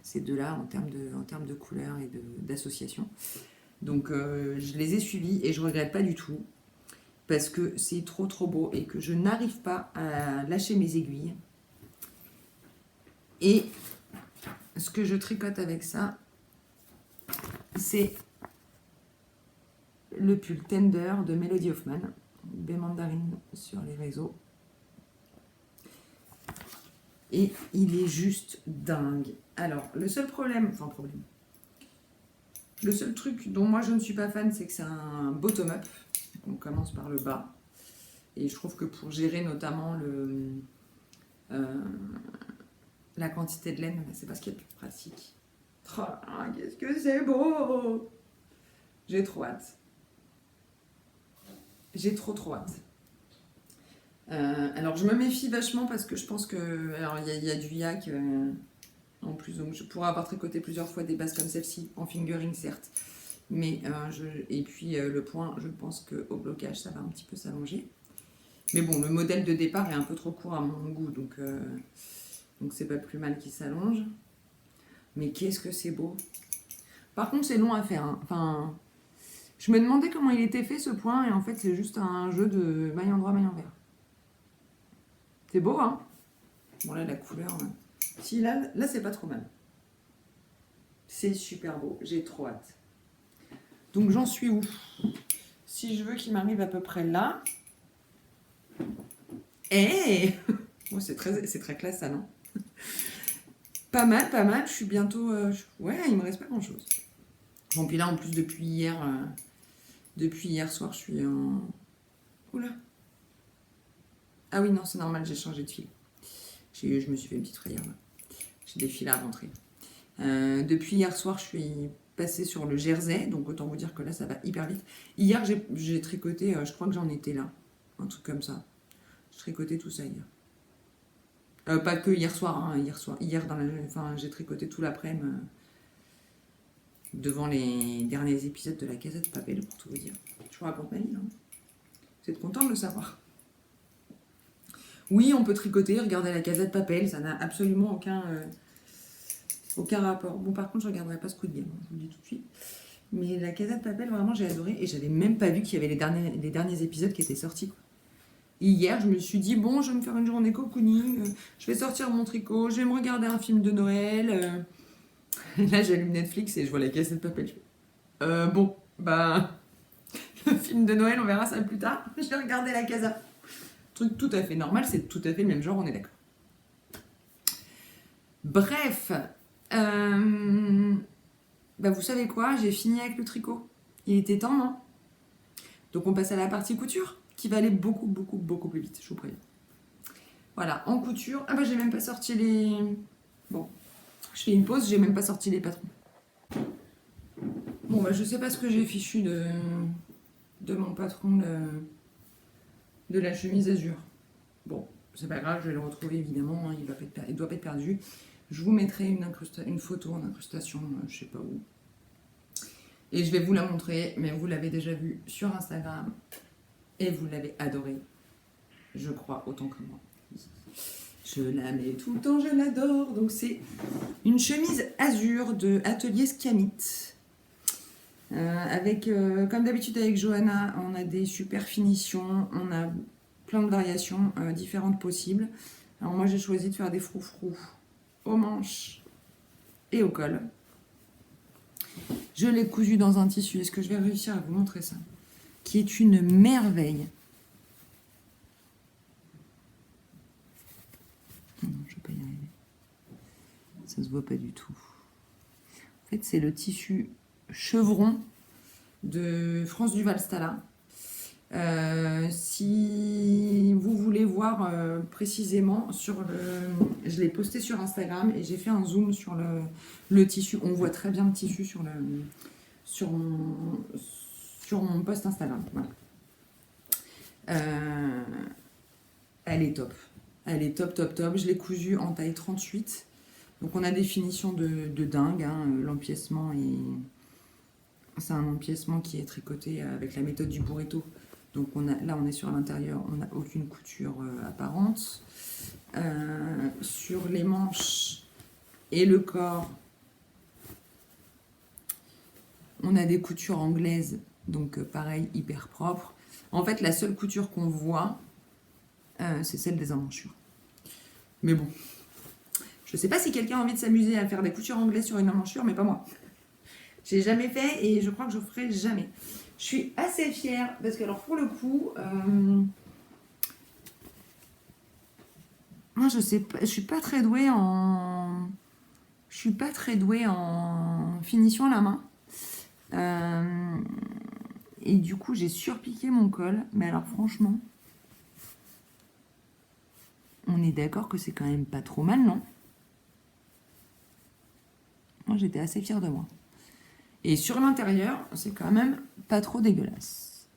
Speaker 1: ces deux-là, en termes de couleurs et d'association. Donc, je les ai suivis et je regrette pas du tout. Parce que c'est trop trop beau et que je n'arrive pas à lâcher mes aiguilles. Et ce que je tricote avec ça, c'est le pull Tender de Melody Hoffman, Mandarine sur les réseaux. Et il est juste dingue. Alors, le seul truc dont moi je ne suis pas fan, c'est que c'est un bottom-up. On commence par le bas. Et je trouve que pour gérer notamment la quantité de laine, c'est pas ce qui est le plus pratique. Oh, qu'est-ce que c'est beau! J'ai trop hâte. J'ai trop hâte. Alors je me méfie vachement parce que je pense que... Alors il y a du yak en plus, donc je pourrais avoir tricoté plusieurs fois des bases comme celle-ci, en fingering certes. Mais et puis le point, je pense qu'au blocage, ça va un petit peu s'allonger. Mais bon, le modèle de départ est un peu trop court à mon goût, donc c'est pas plus mal qu'il s'allonge. Mais qu'est-ce que c'est beau! Par contre, c'est long à faire. Hein. Enfin, je me demandais comment il était fait ce point, et en fait, c'est juste un jeu de maille en droit, maille en vert. C'est beau, hein? Bon, là, la couleur... Si, là c'est pas trop mal. C'est super beau. J'ai trop hâte. Donc, j'en suis où? Si je veux qu'il m'arrive à peu près là... Eh oh, c'est très classe, ça, non? Pas mal. Je suis bientôt... Ouais, il me reste pas grand-chose. Bon, puis là, en plus, depuis hier soir, je suis en... Oula. Ah oui, non, c'est normal, j'ai changé de fil. Je me suis fait une petite frayeur, là. J'ai des fils à rentrer. Depuis hier soir, je suis passée sur le jersey, donc autant vous dire que là, ça va hyper vite. Hier, j'ai tricoté, je crois que j'en étais là. Un truc comme ça. J'ai tricoté tout ça hier. Pas que hier soir, hein, hier j'ai tricoté tout l'après-midi devant les derniers épisodes de la Casa de Papel, pour tout vous dire. Je vous raconte ma vie, hein. Vous êtes content de le savoir? Oui, on peut tricoter, regarder la Casa de Papel, ça n'a absolument aucun rapport. Bon, par contre, je ne regarderai pas Squid Game, je vous le dis tout de suite. Mais la Casa de Papel, vraiment, j'ai adoré. Et j'avais même pas vu qu'il y avait les derniers épisodes qui étaient sortis, quoi. Et hier, je me suis dit, bon, je vais me faire une journée cocooning, je vais sortir mon tricot, je vais me regarder un film de Noël. Et là, j'allume Netflix et je vois la Casa de Papel. Bon, bah, le film de Noël, on verra ça plus tard. Je vais regarder la Casa. Truc tout à fait normal, c'est tout à fait le même genre, on est d'accord. Bref, bah vous savez quoi, j'ai fini avec le tricot. Il était temps, non? Donc on passe à la partie couture, qui va aller beaucoup plus vite, je vous préviens. Voilà, en couture, ah bah j'ai même pas sorti les... Bon, je fais une pause, j'ai même pas sorti les patrons. Bon bah je sais pas ce que j'ai fichu de mon patron de la chemise azur. Bon, c'est pas grave, je vais le retrouver évidemment, hein, il doit pas être perdu. Je vous mettrai une photo en incrustation, je sais pas où. Et je vais vous la montrer, mais vous l'avez déjà vue sur Instagram. Et vous l'avez adorée, je crois, autant que moi. Je la mets tout le temps, je l'adore. Donc c'est une chemise azur de Atelier Scamit. Comme d'habitude avec Johanna, on a des super finitions, on a plein de variations différentes possibles. Alors moi j'ai choisi de faire des froufrous aux manches et au col. Je l'ai cousu dans un tissu. Est-ce que je vais réussir à vous montrer ça? Qui est une merveille. Non, je ne vais pas y arriver. Ça se voit pas du tout. En fait, c'est le tissu chevron de France Duval Stala. Si vous voulez voir voir précisément sur le... Je l'ai posté sur Instagram et j'ai fait un zoom sur le tissu. On voit très bien le tissu sur mon post Instagram. Voilà. Elle est top. Elle est top, top, top. Je l'ai cousue en taille 38. Donc on a des finitions de dingue. Hein. L'empiècement c'est un empiècement qui est tricoté avec la méthode du burrito. Donc là on est sur l'intérieur, on n'a aucune couture apparente. Sur les manches et le corps, on a des coutures anglaises, donc pareil, hyper propre. En fait, la seule couture qu'on voit, c'est celle des emmanchures. Mais bon, je sais pas si quelqu'un a envie de s'amuser à faire des coutures anglaises sur une emmanchure, mais pas moi. J'ai jamais fait et je crois que je ferai jamais. Je suis assez fière parce que alors pour le coup, moi je sais pas, je suis pas très douée en finition à la main. Et du coup, j'ai surpiqué mon col. Mais alors franchement, on est d'accord que c'est quand même pas trop mal, non? Moi, j'étais assez fière de moi. Et sur l'intérieur, c'est quand même pas trop dégueulasse.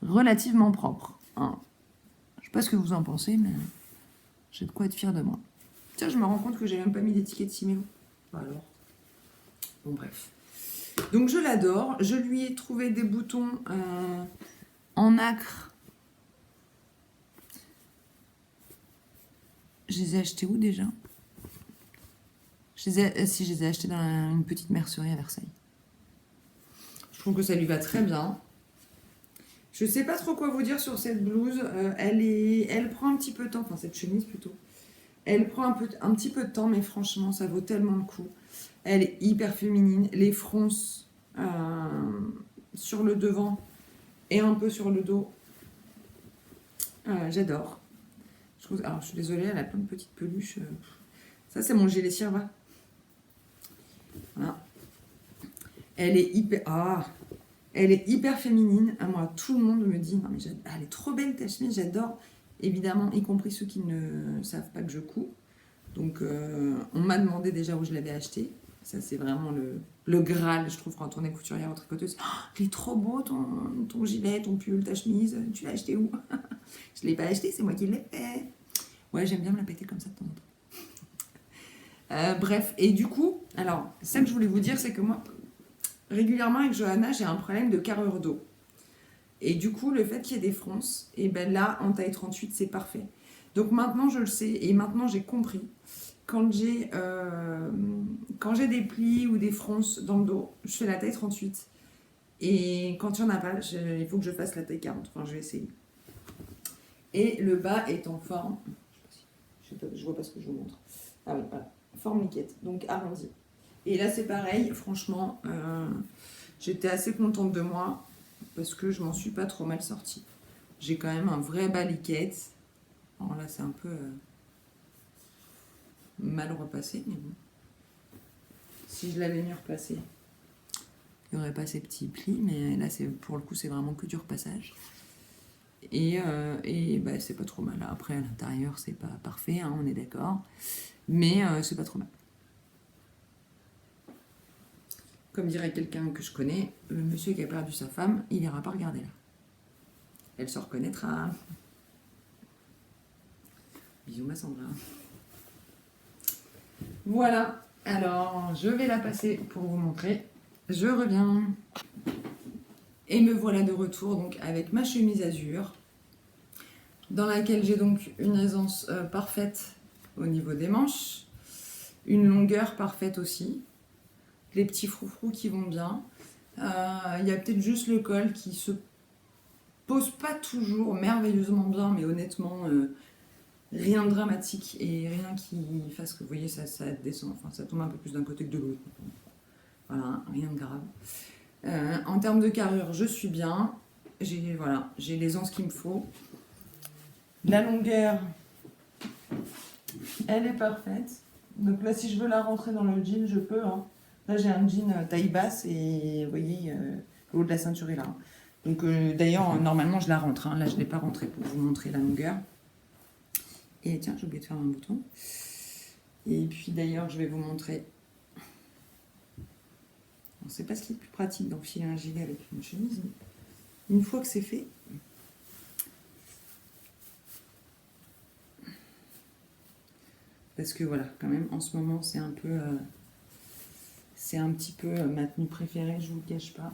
Speaker 1: Relativement propre. Hein. Je sais pas ce que vous en pensez, mais j'ai de quoi être fière de moi. Tiens, je me rends compte que j'ai même pas mis d'étiquette Siméo. Alors. Bon, bref. Donc, je l'adore. Je lui ai trouvé des boutons en nacre. Je les ai achetés où déjà? Si, je les ai achetés dans une petite mercerie à Versailles. Je trouve que ça lui va très bien. Je sais pas trop quoi vous dire sur cette blouse. Elle prend un petit peu de temps, enfin cette chemise plutôt. Elle prend un petit peu de temps, mais franchement, ça vaut tellement le coup. Elle est hyper féminine. Les fronces sur le devant et un peu sur le dos. J'adore. Alors, je suis désolée, elle a plein de petites peluches. Ça, c'est mon gilet Sirva. Voilà. Elle est hyper féminine. Moi, tout le monde me dit, non mais elle est trop belle ta chemise, j'adore. Évidemment, y compris ceux qui ne savent pas que je couds. Donc, on m'a demandé déjà où je l'avais acheté. Ça, c'est vraiment le Graal, je trouve, quand on est couturière ou tricoteuse. Oh, il est trop beau ton gilet, ton pull, ta chemise. Tu l'as acheté où? Je ne l'ai pas acheté, c'est moi qui l'ai fait. Ouais, j'aime bien me la péter comme ça de temps en temps. Bref, et du coup, alors, ça que je voulais vous dire, c'est que moi, régulièrement avec Johanna, j'ai un problème de carrure d'eau. Et du coup, le fait qu'il y ait des fronces, et ben là, en taille 38, c'est parfait. Donc maintenant, je le sais, et maintenant, j'ai compris. Quand j'ai des plis ou des fronces dans le dos, je fais la taille 38. Et quand il n'y en a pas, il faut que je fasse la taille 40. Enfin, je vais essayer. Et le bas est en forme. Je vois pas ce que je vous montre. Ah oui, voilà. Forme liquette, donc arrondi. Et là, c'est pareil, franchement, j'étais assez contente de moi parce que je m'en suis pas trop mal sortie. J'ai quand même un vrai bas liquette. Alors là, c'est un peu mal repassé, mais bon. Si je l'avais mieux repassé, il n'y aurait pas ces petits plis, mais là, pour le coup, c'est vraiment que du repassage. Et bah, c'est pas trop mal. Après, à l'intérieur, c'est pas parfait, hein, on est d'accord. Mais c'est pas trop mal. Comme dirait quelqu'un que je connais, le monsieur qui a perdu sa femme, il n'ira pas regarder là. Elle se reconnaîtra. Bisous ma Sandra. Voilà, alors je vais la passer pour vous montrer. Je reviens. Et me voilà de retour donc avec ma chemise azur, dans laquelle j'ai donc une aisance parfaite au niveau des manches, une longueur parfaite aussi, les petits froufrous qui vont bien. Il y a peut-être juste le col qui se pose pas toujours merveilleusement bien, mais honnêtement, rien de dramatique et rien qui fasse que, vous voyez, ça descend, enfin ça tombe un peu plus d'un côté que de l'autre. Voilà, rien de grave. En termes de carrure, je suis bien. J'ai l'aisance qu'il me faut. La longueur, elle est parfaite. Donc là, si je veux la rentrer dans le jean, je peux. Hein. Là, j'ai un jean taille basse et vous voyez, le haut de la ceinture est là. Donc d'ailleurs, normalement, je la rentre. Hein. Là, je ne l'ai pas rentrée pour vous montrer la longueur. Et tiens, j'ai oublié de faire un bouton. Et puis d'ailleurs, je vais vous montrer. C'est pas ce qui est le plus pratique d'enfiler un gilet avec une chemise. Une fois que c'est fait, parce que voilà, quand même, en ce moment, c'est un peu, c'est un petit peu ma tenue préférée, je vous le cache pas.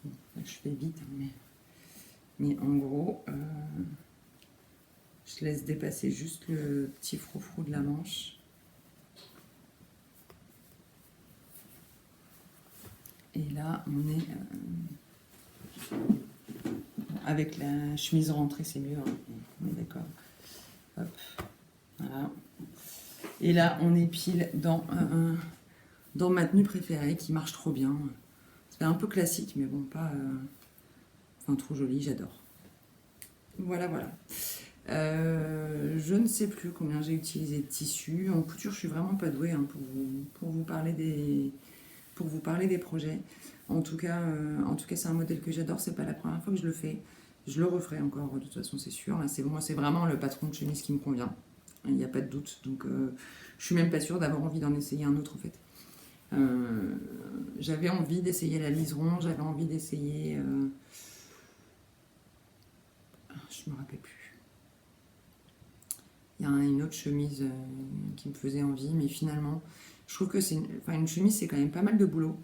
Speaker 1: Bon, là, je fais vite, hein, mais en gros, je laisse dépasser juste le petit froufrou de la manche. Et là, on est avec la chemise rentrée, c'est mieux, hein, on est d'accord. Hop, voilà. Et là, on est pile dans ma tenue préférée qui marche trop bien. C'est un peu classique, mais bon, pas... enfin, trop joli, j'adore. Voilà, voilà. Je ne sais plus combien j'ai utilisé de tissu. En couture, je suis vraiment pas douée hein, pour vous parler des projets. En tout cas, c'est un modèle que j'adore. C'est pas la première fois que je le fais. Je le referai encore, de toute façon, c'est sûr. Là, moi, c'est vraiment le patron de chemise qui me convient. Il n'y a pas de doute. Donc, je suis même pas sûre d'avoir envie d'en essayer un autre, en fait. J'avais envie d'essayer la liseron. J'avais envie d'essayer... je me rappelle plus. Il y a une autre chemise qui me faisait envie, mais finalement, je trouve que une chemise, c'est quand même pas mal de boulot.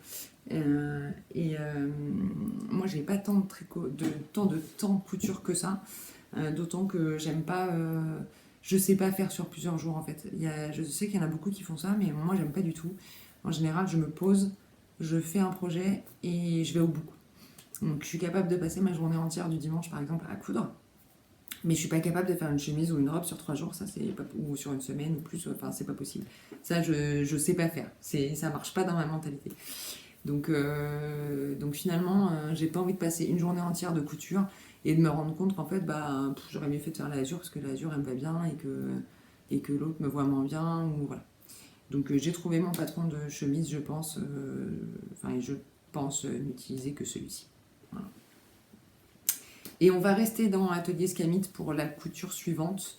Speaker 1: Moi, j'ai pas tant de temps couture que ça, d'autant que j'aime pas, je sais pas faire sur plusieurs jours en fait. Je sais qu'il y en a beaucoup qui font ça, mais moi, j'aime pas du tout. En général, je me pose, je fais un projet et je vais au bout. Donc, je suis capable de passer ma journée entière du dimanche, par exemple, à coudre. Mais je suis pas capable de faire une chemise ou une robe sur 3 jours, ça c'est pas, ou sur une semaine ou plus, enfin c'est pas possible. Ça je sais pas faire, ça marche pas dans ma mentalité. Donc finalement, j'ai pas envie de passer une journée entière de couture et de me rendre compte qu'en fait j'aurais mieux fait de faire l'azur parce que l'azur elle me va bien et que l'autre me voit moins bien ou voilà. Donc j'ai trouvé mon patron de chemise, je pense, n'utiliser que celui-ci. Voilà. Et on va rester dans Atelier Scamite pour la couture suivante,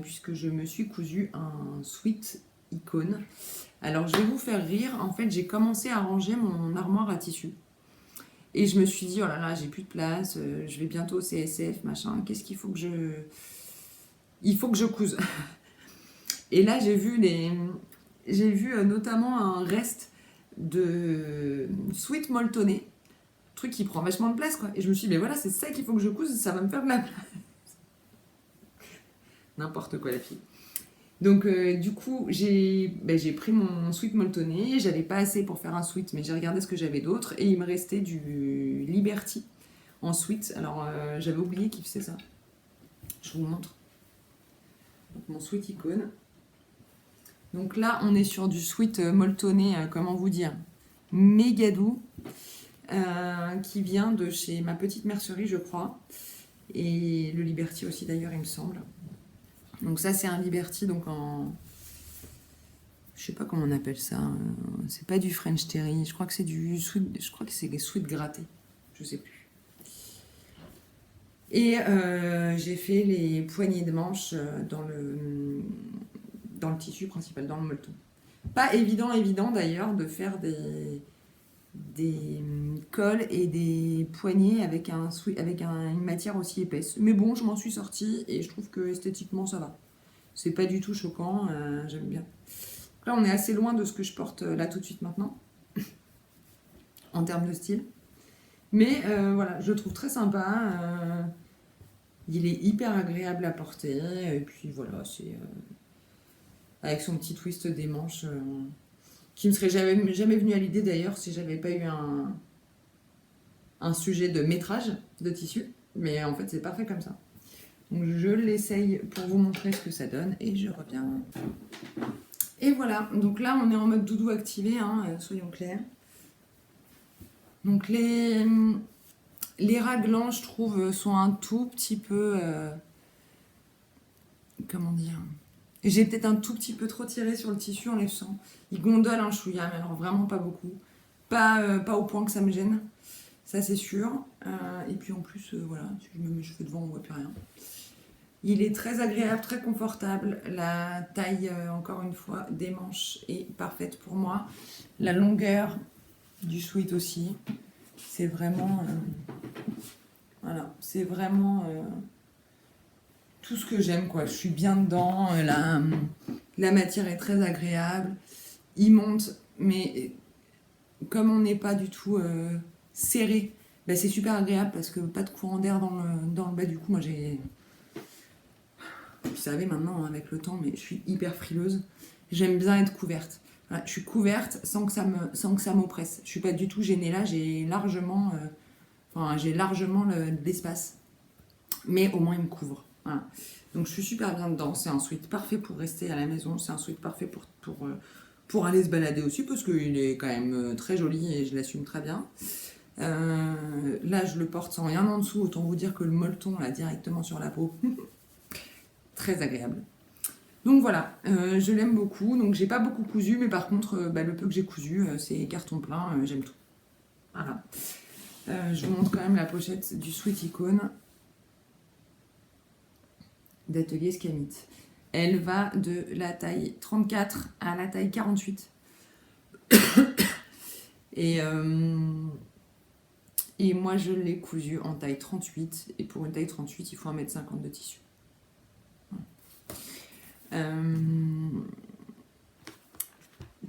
Speaker 1: puisque je me suis cousu un sweat icône. Alors je vais vous faire rire, en fait j'ai commencé à ranger mon armoire à tissu. Et je me suis dit, oh là là, j'ai plus de place, je vais bientôt au CSF, machin, qu'est-ce qu'il faut que je... Il faut que je couse. Et là j'ai vu notamment un reste de sweat molletonné. Truc qui prend vachement de place quoi. Et je me suis dit mais voilà c'est ça qu'il faut que je couse, ça va me faire de la place. N'importe quoi la fille. Donc du coup j'ai pris mon sweat molletonné, j'avais pas assez pour faire un sweat mais j'ai regardé ce que j'avais d'autre et il me restait du Liberty en sweat. Alors j'avais oublié qu'il faisait ça. Je vous montre. Donc, mon sweat icône. Donc là on est sur du sweat molletonné, comment vous dire, méga doux. Qui vient de chez ma petite mercerie, je crois. Et le Liberty aussi, d'ailleurs, il me semble. Donc ça, c'est un Liberty, donc en... Je sais pas comment on appelle ça. C'est pas du French Terry. Je crois que c'est du sweat... Je crois que c'est des sweats grattés. Je sais plus. Et j'ai fait les poignées de manches dans le tissu principal, dans le molleton. Pas évident d'ailleurs de faire des cols et des poignets avec une matière aussi épaisse. Mais bon, je m'en suis sortie et je trouve que esthétiquement ça va. C'est pas du tout choquant, j'aime bien. Là, on est assez loin de ce que je porte là tout de suite maintenant, en termes de style. Mais voilà, je le trouve très sympa. Il est hyper agréable à porter. Et puis voilà, c'est avec son petit twist des manches. Qui me serait jamais venu à l'idée d'ailleurs si j'avais pas eu un sujet de métrage de tissu. Mais en fait, c'est parfait comme ça. Donc je l'essaye pour vous montrer ce que ça donne et je reviens. Et voilà, donc là on est en mode doudou activé, hein, soyons clairs. Donc les raglans, je trouve, sont un tout petit peu comment dire, j'ai peut-être un tout petit peu trop tiré sur le tissu en les faisant. Il gondole un chouïa, mais alors vraiment pas beaucoup. Pas au point que ça me gêne, ça c'est sûr. Et puis en plus, voilà, si je mets mes cheveux devant, on voit plus rien. Il est très agréable, très confortable. La taille, encore une fois, des manches est parfaite pour moi. La longueur du sweat aussi. C'est vraiment... voilà, c'est vraiment tout ce que j'aime, quoi. Je suis bien dedans. La matière est très agréable. Il monte, mais comme on n'est pas du tout serré, ben c'est super agréable parce que pas de courant d'air dans le bas du cou. Moi, j'ai... Vous savez maintenant, avec le temps, mais je suis hyper frileuse. J'aime bien être couverte. Voilà, je suis couverte sans que ça m'oppresse. Je suis pas du tout gênée là. J'ai largement l'espace. Mais au moins, il me couvre. Voilà. Donc, je suis super bien dedans. C'est un sweat parfait pour rester à la maison. C'est un sweat parfait pour aller se balader aussi parce qu'il est quand même très joli et je l'assume très bien. Là, je le porte sans rien en dessous. Autant vous dire que le molleton, là, directement sur la peau... très agréable. Donc voilà, je l'aime beaucoup. Donc j'ai pas beaucoup cousu, mais par contre, le peu que j'ai cousu, c'est carton plein, j'aime tout. Voilà. Je vous montre quand même la pochette du Sweet Icon d'Atelier Scamit. Elle va de la taille 34 à la taille 48. Et moi, je l'ai cousu en taille 38. Et pour une taille 38, il faut 1,50 m de tissu.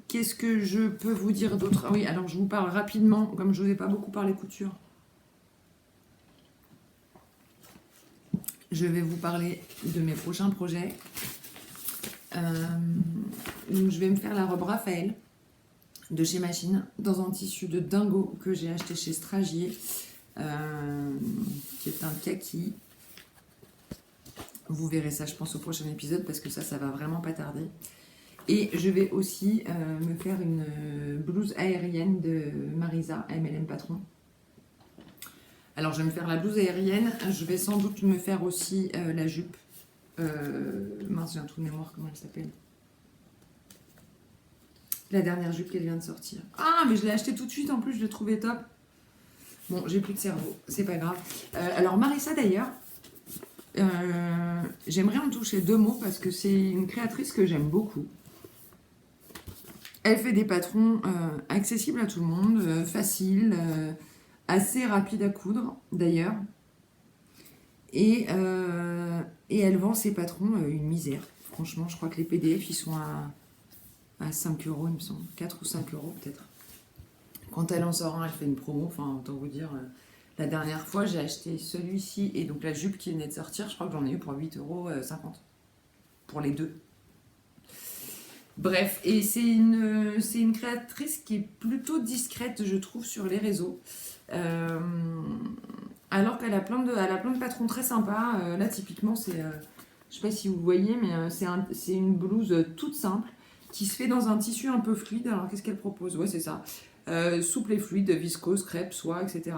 Speaker 1: Qu'est-ce que je peux vous dire d'autre? Oui, alors je vous parle rapidement, comme je ne vous ai pas beaucoup parlé couture. Je vais vous parler de mes prochains projets. Donc je vais me faire la robe Raphaël de chez Machine dans un tissu de dingo que j'ai acheté chez Stragier, qui est un kaki. Vous verrez ça, je pense, au prochain épisode parce que ça va vraiment pas tarder. Et je vais aussi me faire une blouse aérienne de Marisa, MLM Patron. Alors, je vais me faire la blouse aérienne. Je vais sans doute me faire aussi la jupe. Mince, j'ai un trou de mémoire, comment elle s'appelle? La dernière jupe qu'elle vient de sortir. Ah, mais je l'ai achetée tout de suite, en plus, je l'ai trouvée top. Bon, j'ai plus de cerveau, c'est pas grave. Alors, Marisa, d'ailleurs... j'aimerais en toucher deux mots parce que c'est une créatrice que j'aime beaucoup. Elle fait des patrons accessibles à tout le monde, faciles, assez rapides à coudre d'ailleurs. Et elle vend ses patrons une misère. Franchement, je crois que les PDF ils sont à 5 euros, il me semble. 4 ou 5 euros peut-être. Quand elle en sort un, elle fait une promo. Enfin, autant vous dire... La dernière fois, j'ai acheté celui-ci et donc la jupe qui venait de sortir, je crois que j'en ai eu pour 8,50 € pour les deux. Bref, et c'est une créatrice qui est plutôt discrète, je trouve, sur les réseaux. Alors qu'elle a plein de patrons très sympas. Là, typiquement, c'est... je sais pas si vous voyez, mais c'est une blouse toute simple qui se fait dans un tissu un peu fluide. Alors, qu'est-ce qu'elle propose? Ouais, c'est ça. Souple et fluide, viscose, crêpe, soie, etc.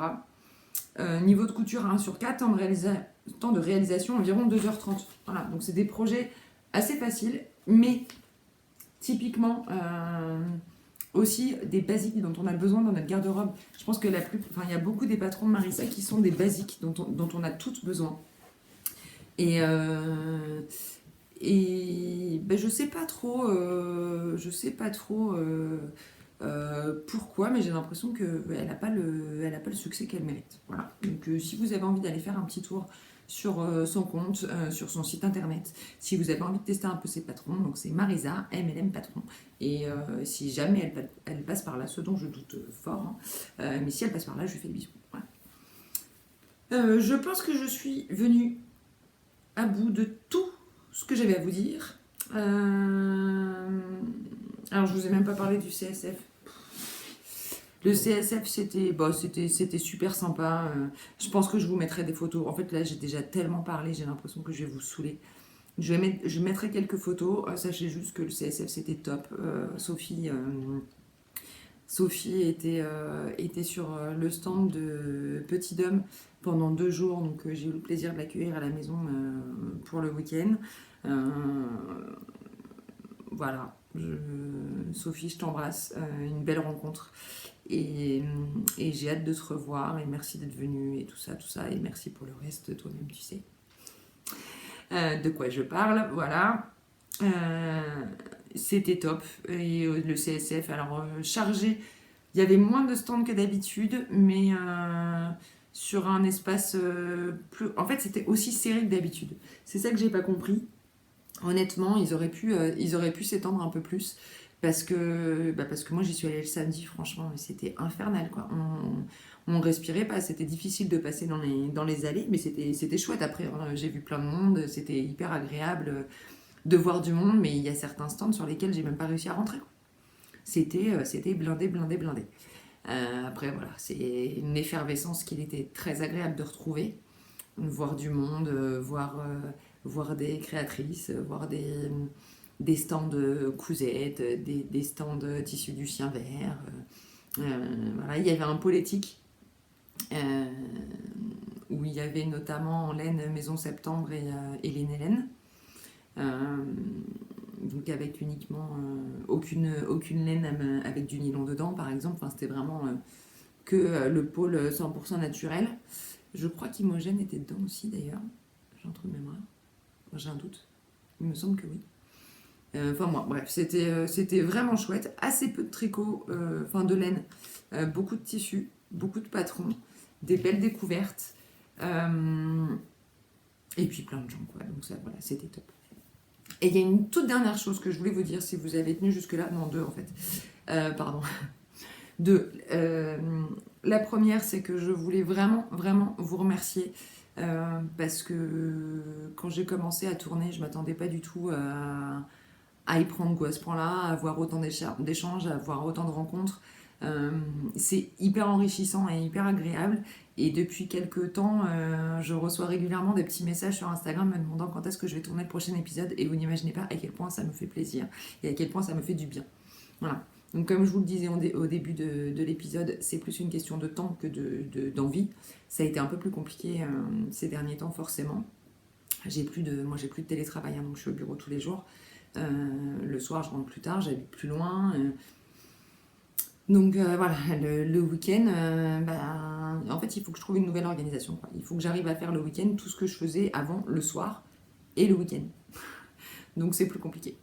Speaker 1: Niveau de couture 1 sur 4, temps de réalisation environ 2h30. Voilà, donc c'est des projets assez faciles, mais typiquement aussi des basiques dont on a besoin dans notre garde-robe. Je pense que il y a beaucoup des patrons de Marisa qui sont des basiques dont on a toutes besoin. Et je sais pas trop, pourquoi, mais j'ai l'impression qu'elle n'a pas le succès qu'elle mérite. Voilà. Donc si vous avez envie d'aller faire un petit tour sur son compte, sur son site internet, si vous avez envie de tester un peu ses patrons, donc c'est Marisa, MLM Patron. Et si jamais elle passe par là, ce dont je doute fort, mais si elle passe par là, je lui fais des bisous. Voilà. Je pense que je suis venue à bout de tout ce que j'avais à vous dire. Alors, je vous ai même pas parlé du CSF. Le CSF, c'était super sympa. Je pense que je vous mettrai des photos. En fait, là, j'ai déjà tellement parlé, j'ai l'impression que je vais vous saouler. Je mettrai quelques photos. Sachez juste que le CSF, c'était top. Sophie était sur le stand de Petit Dôme pendant 2 jours. Donc, j'ai eu le plaisir de l'accueillir à la maison pour le week-end. Voilà, Sophie, je t'embrasse, une belle rencontre. Et, et j'ai hâte de te revoir et merci d'être venue et tout ça. Et merci pour le reste, toi-même, tu sais de quoi je parle. Voilà. Euh, C'était top. Et le CSF, alors chargé, il y avait moins de stands que d'habitude, mais sur un espace plus. En fait, c'était aussi serré que d'habitude. C'est ça que j'ai pas compris. Honnêtement, ils auraient pu s'étendre un peu plus. Parce que moi j'y suis allée le samedi, franchement, mais c'était infernal quoi. On respirait pas, c'était difficile de passer dans les allées, mais c'était chouette après. Hein. J'ai vu plein de monde, c'était hyper agréable de voir du monde, mais il y a certains stands sur lesquels j'ai même pas réussi à rentrer. Quoi. C'était blindé, blindé, blindé. Après voilà, c'est une effervescence qu'il était très agréable de retrouver, voir du monde, voir des créatrices, voir des stands de cousettes, des stands tissus du chien vert. Voilà. Il y avait un pôle éthique euh, où il y avait notamment en laine Maison Septembre et Hélène Hélène. Euh, donc avec uniquement aucune laine avec du nylon dedans par exemple. Enfin, c'était vraiment que le pôle 100% naturel. Je crois qu'Imogène était dedans aussi d'ailleurs. J'ai un trou de mémoire. J'ai un doute. Il me semble que oui. Enfin, moi, bref, c'était vraiment chouette. Assez peu de tricot, enfin de laine, beaucoup de tissus, beaucoup de patrons, des belles découvertes, et puis plein de gens, quoi. Donc, ça, voilà, c'était top. Et il y a une toute dernière chose que je voulais vous dire, si vous avez tenu jusque-là, non, deux en fait. Pardon. Deux. La première, c'est que je voulais vraiment, vraiment vous remercier. Parce que quand j'ai commencé à tourner, je m'attendais pas du tout à y prendre goût à ce point-là, à avoir autant d'échanges, à avoir autant de rencontres. C'est hyper enrichissant et hyper agréable. Et depuis quelques temps, je reçois régulièrement des petits messages sur Instagram me demandant quand est-ce que je vais tourner le prochain épisode. Et vous n'imaginez pas à quel point ça me fait plaisir et à quel point ça me fait du bien. Voilà. Donc comme je vous le disais au début de l'épisode, c'est plus une question de temps que d'envie. Ça a été un peu plus compliqué ces derniers temps forcément. Moi j'ai plus de télétravail, hein, donc je suis au bureau tous les jours. Le soir, je rentre plus tard, j'habite plus loin. Donc voilà, le week-end, en fait, il faut que je trouve une nouvelle organisation. Quoi. Il faut que j'arrive à faire le week-end tout ce que je faisais avant le soir et le week-end. Donc c'est plus compliqué.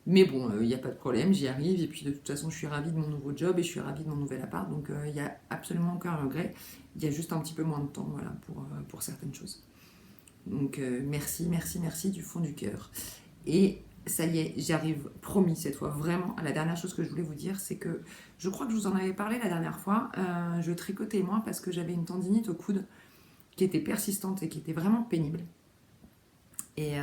Speaker 1: Mais bon, il n'y a pas de problème, j'y arrive. Et puis de toute façon, je suis ravie de mon nouveau job et je suis ravie de mon nouvel appart. Donc il n'y a absolument aucun regret. Il y a juste un petit peu moins de temps voilà, pour certaines choses. Donc merci, merci, merci du fond du cœur. Et ça y est, j'arrive, promis cette fois, vraiment, à la dernière chose que je voulais vous dire, c'est que je crois que je vous en avais parlé la dernière fois, je tricotais moins parce que j'avais une tendinite au coude qui était persistante et qui était vraiment pénible. Et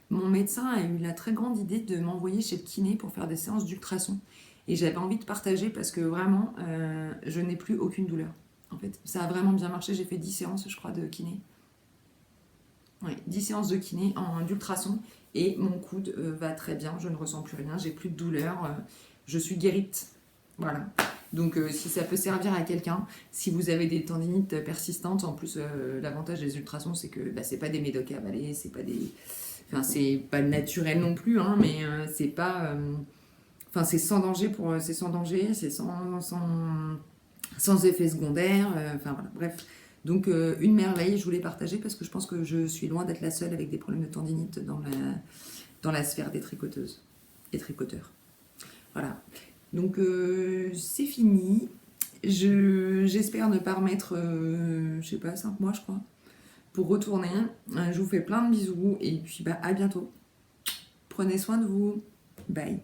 Speaker 1: mon médecin a eu la très grande idée de m'envoyer chez le kiné pour faire des séances d'ultrasons. Et j'avais envie de partager parce que vraiment, je n'ai plus aucune douleur. En fait, ça a vraiment bien marché, j'ai fait 10 séances, je crois, de kiné. Oui, 10 séances de kiné d'ultrasons et mon coude va très bien, je ne ressens plus rien, j'ai plus de douleur, je suis guérite. Voilà. Donc si ça peut servir à quelqu'un, si vous avez des tendinites persistantes, en plus l'avantage des ultrasons c'est que c'est pas des médocs à avaler, c'est pas des. Enfin c'est pas naturel non plus, hein, mais c'est pas. Enfin c'est sans danger c'est sans effet secondaire, enfin voilà, bref. Donc une merveille, je voulais partager parce que je pense que je suis loin d'être la seule avec des problèmes de tendinite dans la sphère des tricoteuses et tricoteurs. Voilà. Donc c'est fini. J'espère ne pas remettre, je sais pas, 5 mois je crois, pour retourner. Je vous fais plein de bisous et puis à bientôt. Prenez soin de vous. Bye.